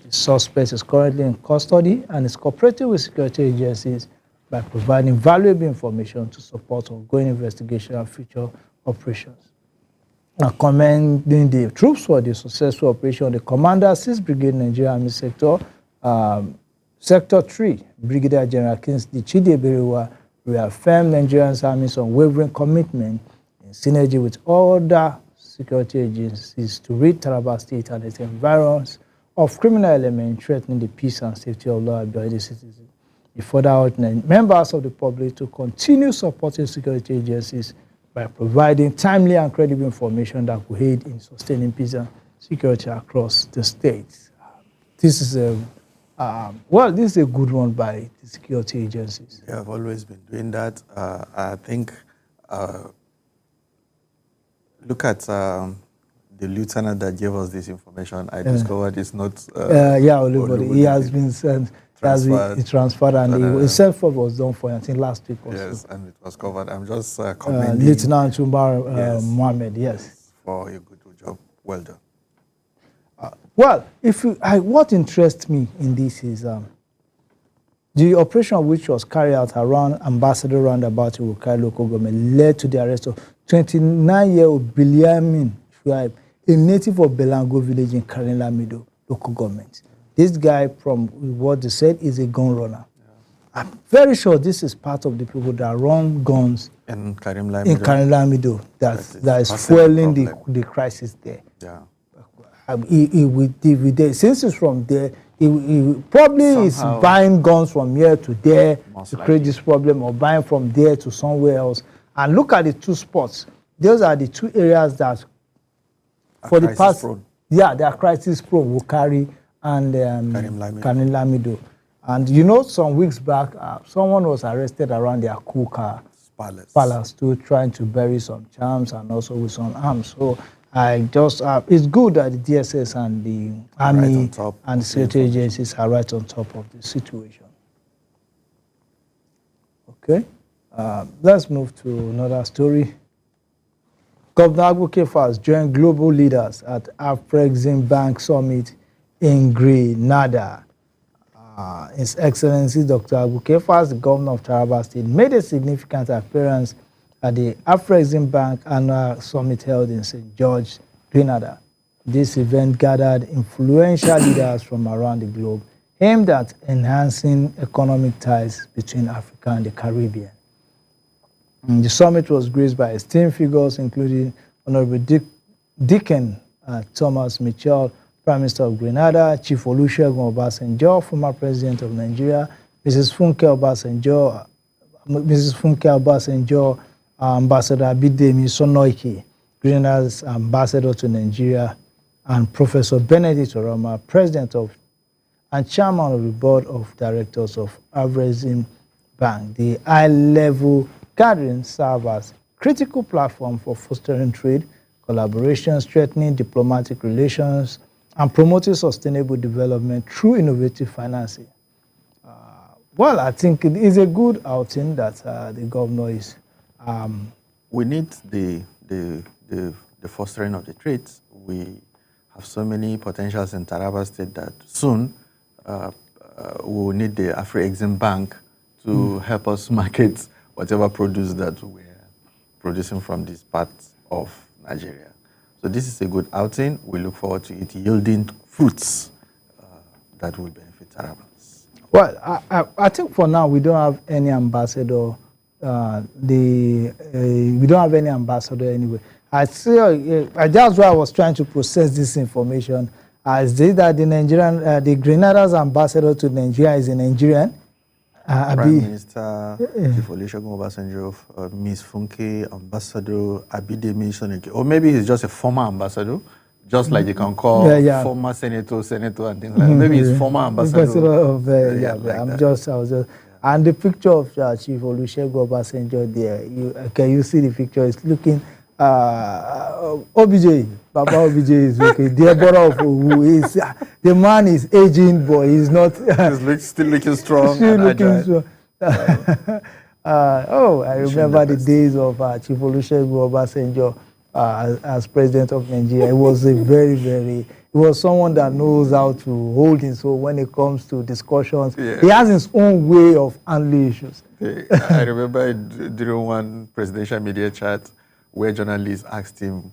The suspect is currently in custody and is cooperating with security agencies by providing valuable information to support ongoing investigation and future operations. Commending the troops for the successful operation, the Commander 6th Brigade Nigerian Army Sector, Sector 3, Brigadier General Kingsley Chidieberiwa, reaffirmed Nigerian Army's unwavering commitment in synergy with other security agencies to rid Taraba State and its environs of criminal elements threatening the peace and safety of law-abiding citizens. He further urged members of the public to continue supporting security agencies by providing timely and credible information that will aid in sustaining peace and security across the state. This is a this is a good one by the security agencies. They have always been doing that. I think look at the lieutenant that gave us this information. I discovered it's not. He has been sent. Transferred, and the self-report was done for, I think, last week or so. Yes, and it was covered. I'm just commending Lieutenant Umar Mohammed. Yes, for a good job. Well done. What interests me in this is the operation which was carried out around Ambassador Roundabout in Rukari local government led to the arrest of 29-year-old Biliamin Shuaib, a native of Belango village in Karim Lamido local government. This guy, from what they said, is a gun runner. Yeah. I'm very sure this is part of the people that run guns in Karim Lamido that is fueling the crisis there. Yeah. Since he's from there, he probably is buying guns from here to there to create this problem, or buying from there to somewhere else. And look at the two spots. Those are the two areas that, for the past, they are crisis prone. Rukari and Karim Lamido. And you know, some weeks back, someone was arrested around their Kuka Palace too, trying to bury some charms and also with some arms. So it's good that the DSS and the Army and the security agencies are right on top of the situation. Okay, let's move to another story. Governor Agbo Kefas joined global leaders at Afrexim Bank Summit in Grenada. His Excellency Dr. Agbo Kefas, the governor of Taraba State, made a significant appearance at the Afrexim Bank Annual Summit held in St. George, Grenada. This event gathered influential leaders from around the globe, aimed at enhancing economic ties between Africa and the Caribbean. The summit was graced by esteemed figures, including Honorable Deacon Thomas Mitchell, Prime Minister of Grenada, Chief Olusegun Obasanjo, former President of Nigeria, Mrs. Funke Obasanjo, Ambassador Abidemi Sonoike, Grenada's ambassador to Nigeria, and Professor Benedict Oroma, President of and Chairman of the Board of Directors of Afrexim Bank. The high-level gathering serves as a critical platform for fostering trade, collaboration, strengthening diplomatic relations, and promoting sustainable development through innovative financing. I think it is a good outing that the governor is. We need the fostering of the trades. We have so many potentials in Taraba State that soon we will need the Afrexim Bank to help us market whatever produce that we're producing from these parts of Nigeria. So So this is a good outing. We look forward to it yielding fruits that will benefit Tarabans. Well, I think for now we don't have any ambassador. We don't have any ambassador anyway. That's why I was trying to process this information. I say that the Grenada's ambassador to Nigeria is a Nigerian. Prime Minister Chief Olusegun Obasanjo, Ms. Funke, Ambassador Abidemi Sonike, or maybe he's just a former ambassador, just like you can call former senator, and things like that. Maybe he's former ambassador of and the picture of Chief Olusegun Obasanjo there. Can you see the picture? It's looking. OBJ, Baba OBJ is looking. The brother of who is the man is aging, but he's not. He's still looking strong. Still looking strong. I remember the days of Chief Olusegun Obasanjo as president of Nigeria. He was he was someone that knows how to hold his own when it comes to discussions. Yeah. He has his own way of handling issues. I remember during one presidential media chat where journalists asked him,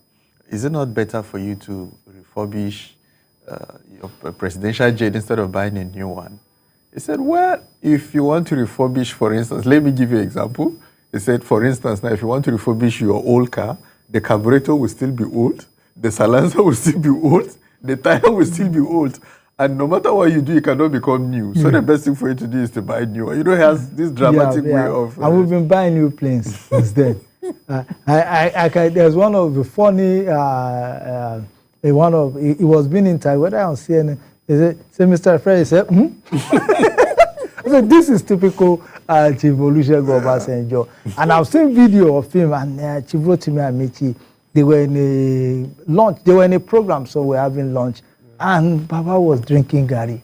is it not better for you to refurbish your presidential jet instead of buying a new one? He said, well, if you want to refurbish, for instance, let me give you an example. He said, for instance, now if you want to refurbish your old car, the carburetor will still be old, the silencer will still be old, the tire will still be old. And no matter what you do, it cannot become new. So the best thing for you to do is to buy new. You know, he has this dramatic way of... and we've been buying new planes since then. There's one of the funny, he was being interviewed, whether on CNN, he said, Mr. Fred, he said, I said, this is typical Chief Olusegun Obasanjo. And I've seen video of him and Chief Rotimi Amici. They were in a lunch, they were in a program, so we're having lunch. And Baba was drinking gari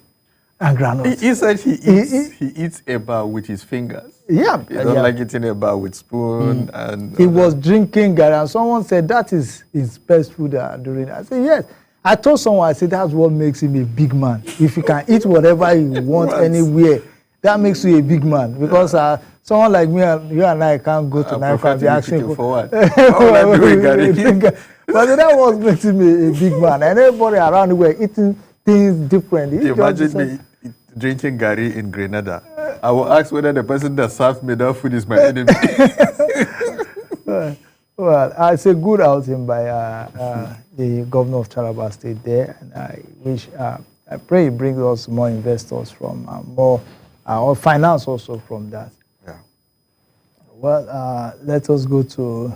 and granules. He said he eats eba with his fingers. Yeah. He don't like eating eba with spoon. And he was drinking gari, and someone said that is his best food during. I said, yes. I told someone, I said, that's what makes him a big man. If you can eat whatever you want anywhere, that makes you a big man. Because someone like me, you and I can't go to Nigeria and be asking for what? But that was making me a big man. And everybody around were eating things differently. Imagine me drinking gari in Grenada. I will ask whether the person that serves me that food is my enemy. Well, it's a good outing by the governor of Taraba State there. And I pray he brings us more investors from more, or finance also from that. Yeah. Well, let us go to,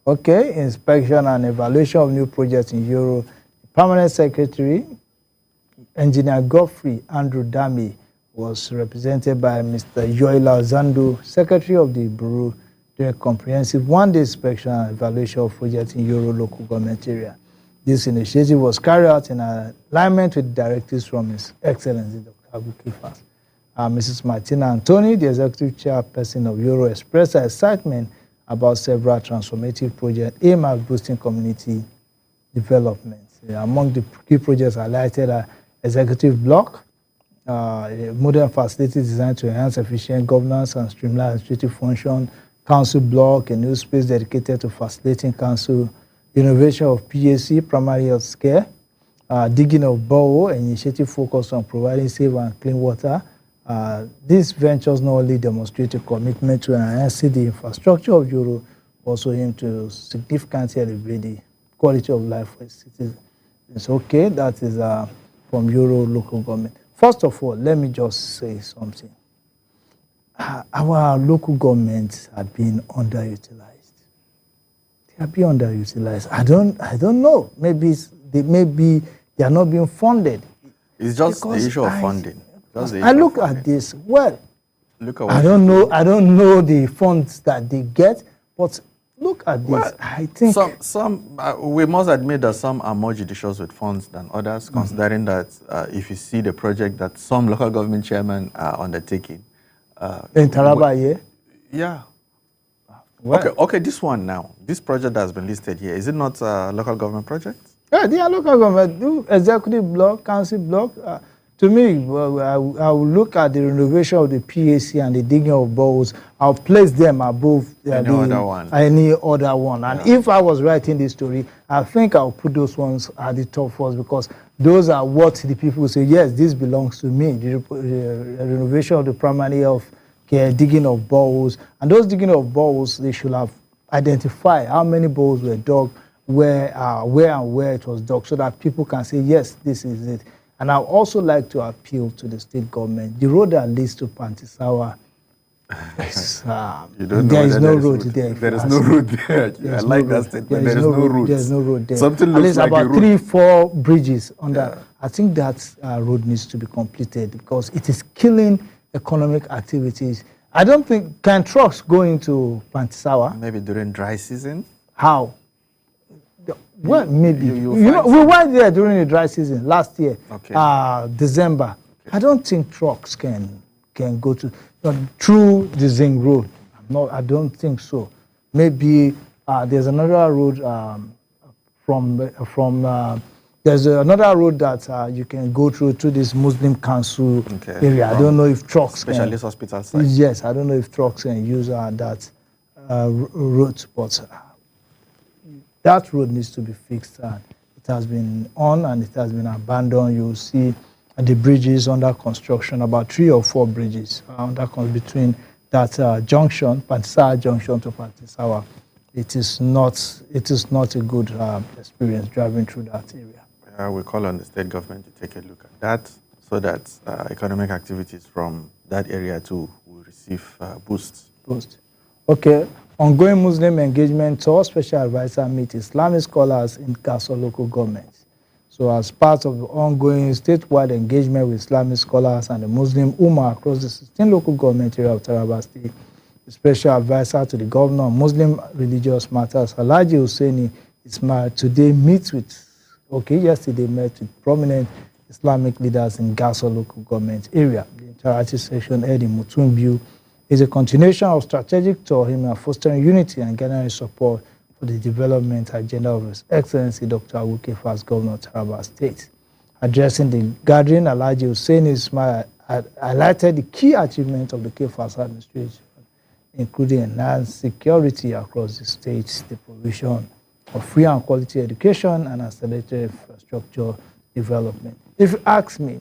inspection and evaluation of new projects in Euro. Permanent Secretary, Engineer Godfrey Andrew Dami, was represented by Mr. Yoila Zandu, Secretary of the Bureau, during a comprehensive one-day inspection and evaluation of projects in Euro local government area. This initiative was carried out in alignment with directives from His Excellency Dr. Abu Kifas. Mrs. Martina Antoni, the executive chairperson of Euro, expressed her excitement about several transformative projects aimed at boosting community development. Among the key projects highlighted are executive block, modern facilities designed to enhance efficient governance and streamline administrative function, council block, a new space dedicated to facilitating council, innovation of PAC, primary health care, digging of borehole, an initiative focused on providing safe and clean water. These ventures not only demonstrate a commitment to enhancing the infrastructure of Euro, also aim to significantly elevate the quality of life for its citizens. It's okay, that is from Euro local government. First of all, let me just say something. Our local governments have been underutilized. They have been underutilized. I don't know. Maybe they are not being funded. It's just the issue of funding. I look at this. Well, I don't know the funds that they get, but look at this. Well, I think we must admit that some are more judicious with funds than others, considering that if you see the project that some local government chairmen are undertaking. In Taraba, yeah. Well, Okay, this one now. This project that has been listed here, is it not a local government project? Yeah, they are local government. Do executive block, council block. To me, well, I will look at the renovation of the PAC and the digging of boreholes. I'll place them above Any other one. any other one. And if I was writing this story, I think I'll put those ones at the top first, because those are what the people say, yes, this belongs to me. The renovation of the primary health care, digging of boreholes. And those digging of boreholes, they should have identified how many boreholes were dug, where it was dug, so that people can say, yes, this is it. And I would also like to appeal to the state government. The road that leads to Pantisawa, there is no road there. There is no road there. I like that statement. There is no road. There is no road there. Something At looks least like about a road. 3-4 bridges under. Yeah. I think that road needs to be completed, because it is killing economic activities. I don't think, can trucks go into Pantisawa? Maybe during dry season. How? Well, maybe. You know, we went there during the dry season last year, December. Okay. I don't think trucks can go to through the Zing Road. I don't think so. Maybe there's another road there's another road that you can go through to this Muslim Council area. I don't know if trucks Specialist hospital site. Yes, I don't know if trucks can use that route, but that road needs to be fixed. It has been on and it has been abandoned. You'll see the bridges under construction, about 3 or 4 bridges between that junction, Pantisawa junction to Pantisawa. It is not a good experience driving through that area. We call on the state government to take a look at that, so that economic activities from that area too will receive boosts. Okay. Ongoing Muslim engagement tour, special advisor meet Islamic scholars in Gasol local government. So as part of the ongoing statewide engagement with Islamic scholars and the Muslim Ummah across the 16 local government area of Taraba State, the special advisor to the governor on Muslim religious matters, Alhaji Hussaini Ismail, yesterday met with prominent Islamic leaders in Gasol local government area. The interactive session held in Mutumbiu is a continuation of strategic tour aimed at fostering unity and gathering support for the development agenda of His Excellency Dr. Abu Kefas, Governor of Taraba State. Addressing the gathering, Alhaji Hussaini Ismail highlighted the key achievements of the Kefas administration, including enhanced security across the state, the provision of free and quality education, and accelerated infrastructure development. If you ask me,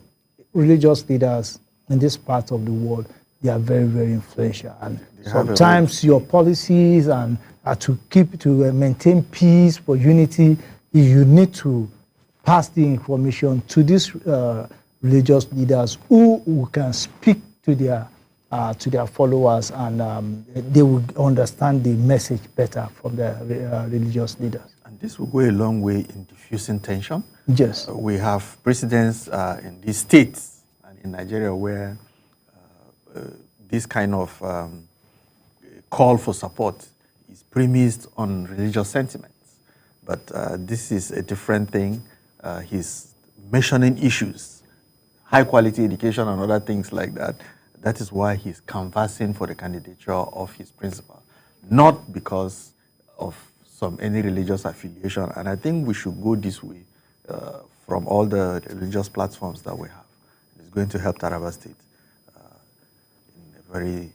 religious leaders in this part of the world, they are very, very influential. And sometimes your policies and to maintain peace, for unity, you need to pass the information to these religious leaders who can speak to their followers, and they will understand the message better from the religious leaders. And this will go a long way in diffusing tension. Yes. We have precedents in these states and in Nigeria where this kind of call for support is premised on religious sentiments. But this is a different thing. He's mentioning issues, high quality education and other things like that. That is why he's canvassing for the candidature of his principal, not because of any religious affiliation. And I think we should go this way from all the religious platforms that we have. It's going to help Taraba State very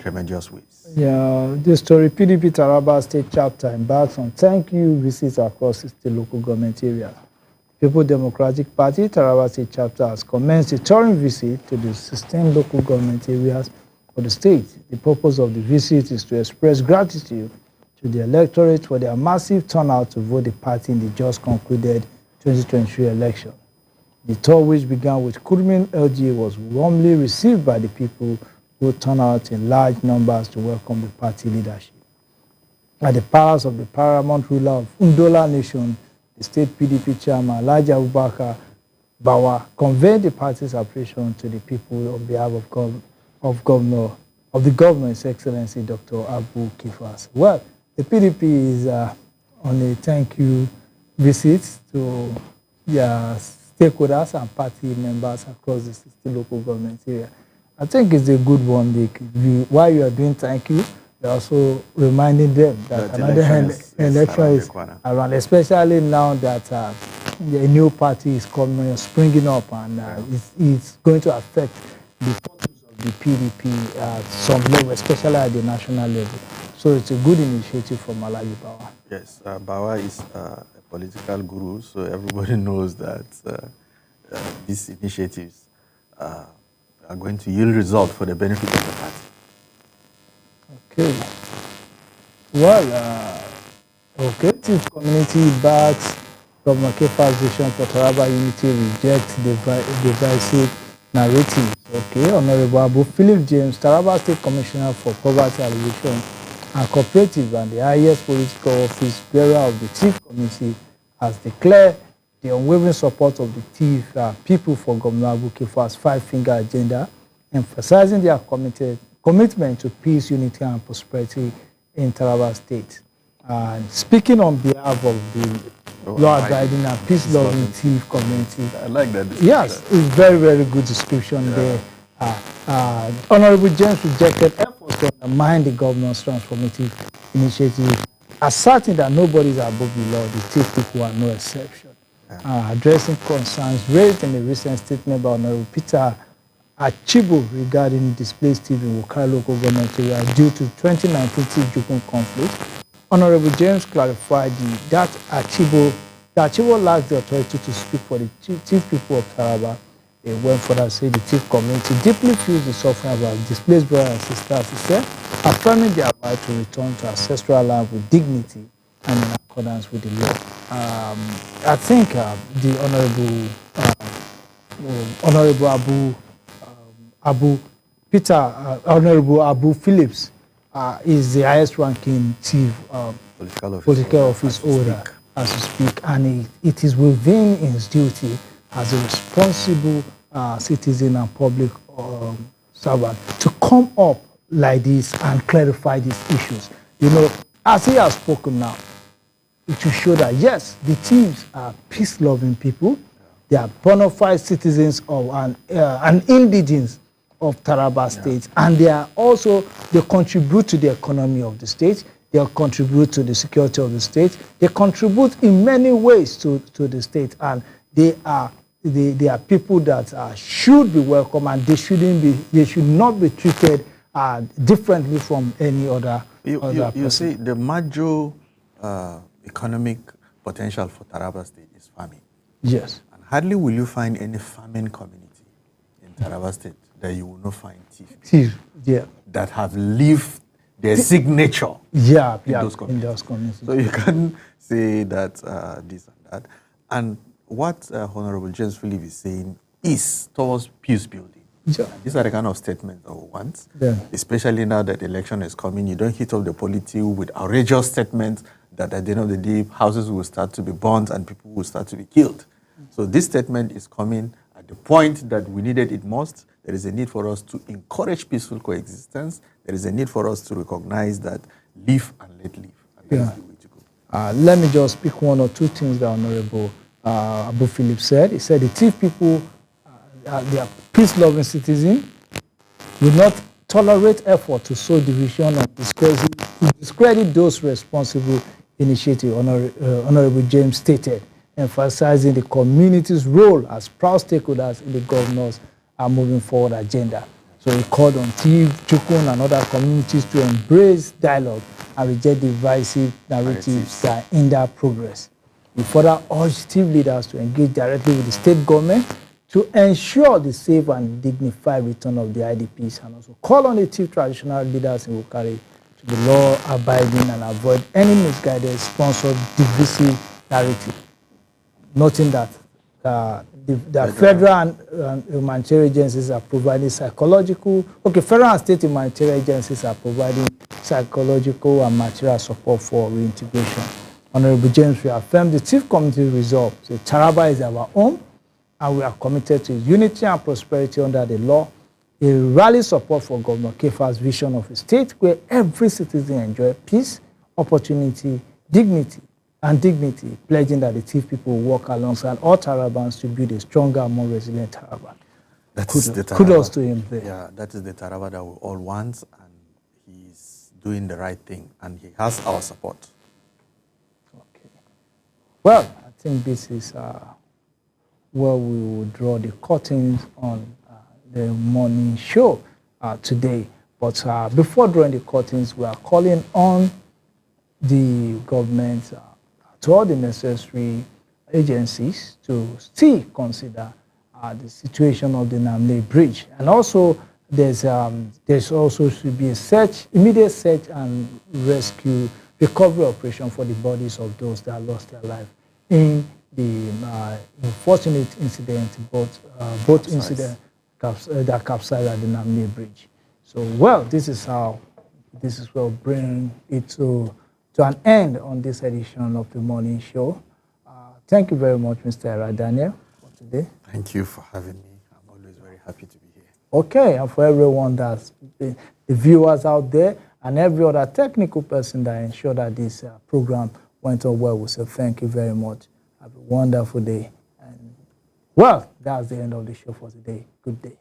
tremendous ways. Yeah, the story PDP Taraba State chapter embarks on thank you visits across the local government area. People Democratic Party Taraba State chapter has commenced a touring visit to the 16 local government areas of the state. The purpose of the visit is to express gratitude to the electorate for their massive turnout to vote the party in the just concluded 2023 election. The tour, which began with Kurmin LGA, was warmly received by the people who turned out in large numbers to welcome the party leadership. At the palace of the paramount ruler of Undola Nation, the state PDP chairman, Alhaji Abubakar Bawa, conveyed the party's appreciation to the people on behalf of the governor, His Excellency Dr. Abu Kefas. Well, the PDP is on a thank you visit to stakeholders and party members across the 60 local government area. I think it's a good one. While you are doing thank you, you're also reminding them that another election is around, especially now that a new party is coming, springing up, and it's going to affect the purpose of the PDP at some level, especially at the national level. So it's a good initiative from Alhaji Bawa. Yes, Bawa is a political guru, so everybody knows that these initiatives are going to yield results for the benefit of the party. Okay. Well, Chief Community backs Governor Kefa's vision for Taraba unity, rejects the divisive narrative. Okay, Honorable Abu Philip James, Taraba State Commissioner for Poverty Alleviation and Cooperative and the highest political office bearer of the Chief Committee, has declared the unwavering support of the Chief people for Governor Abu Kefa's five-finger agenda, emphasizing their commitment to peace, unity, and prosperity in Taraba State. And speaking on behalf of the law-abiding and peace-loving Chief community. I like that description. Yes, it's very, very good description there. Honorable James rejected efforts to undermine the governor's transformative initiative, asserting that nobody is above the law. The Chief people are no exception. Addressing concerns raised in a recent statement by Honorable Peter Achibo regarding displaced Chiefs in Wukari local government area due to 2019 Chief Jukun conflict, Honorable James clarified that Achibo lacks the authority to speak for the Chief people of Taraba. They went further to say the Chief community deeply feels the suffering of our displaced brothers and sisters, he said, affirming their right to return to ancestral land with dignity and in accordance with the law. I think the Honorable Abu Phillips is the highest ranking chief political office holder as we speak, and it is within his duty as a responsible citizen and public servant to come up like this and clarify these issues. You know, as he has spoken now, it will show that yes, the Chiefs are peace-loving people. They are bona fide citizens of and indigents of Taraba State, and they contribute to the economy of the state. They contribute to the security of the state. They contribute in many ways to the state, and they are people that should be welcome, and they should not be treated differently from any other person. You see, the major economic potential for Taraba State is farming. Yes. And hardly will you find any farming community in Taraba State that you will not find Chief, yeah, that have lived their signature in those communities. So you can say that this and that. And what Honorable James Philip is saying is towards peace building. Yeah. These are the kind of statements that we want, especially now that the election is coming. You don't hit up the polity with outrageous statements that at the end of the day, houses will start to be burned and people will start to be killed. So this statement is coming at the point that we needed it most. There is a need for us to encourage peaceful coexistence. There is a need for us to recognize that live and let live. And that is the way to go. Let me just pick one or two things that Honorable Abu Philip said. He said the Chief people, they are peace-loving citizens, will not tolerate effort to sow division and discredit those responsible initiative, Honorable James stated, emphasizing the community's role as proud stakeholders in the governor's moving forward agenda. So he called on Chief Jukun and other communities to embrace dialogue and reject divisive narratives that hinder progress. He further urged Chief leaders to engage directly with the state government to ensure the safe and dignified return of the IDPs, and also call on the Chief traditional leaders in Wukari to be law-abiding and avoid any misguided, sponsored, divisive narrative. Noting that the federal and humanitarian agencies are providing federal and state humanitarian agencies are providing psychological and material support for reintegration. Honorable James reaffirmed the Chief Committee resolve. So Taraba is our home, and we are committed to unity and prosperity under the law. A rally support for Governor Kefa's vision of a state where every citizen enjoys peace, opportunity, dignity, pledging that the Chief people will work alongside all Tarabans to build a stronger and more resilient Taraba. Kudos to him there. Yeah, that is the Taraba that we all want, and he's doing the right thing, and he has our support. Okay. Well, I think this is where we will draw the curtains on the morning show today. But before drawing the curtains, we are calling on the government to all the necessary agencies to still consider the situation of the Namle Bridge. And also, there's also should be a immediate search and rescue recovery operation for the bodies of those that lost their life in the unfortunate incident, both incidents that capsized at the Namle Bridge. So, well, this is where we'll bring it to an end on this edition of the morning show. Thank you very much, Mr. Era Daniel, for today. Thank you for having me. I'm always very happy to be here. Okay, and for everyone that's the viewers out there and every other technical person that ensured that this program went on well, we say thank you very much. Have a wonderful day. And, well, that's the end of the show for today. Good day.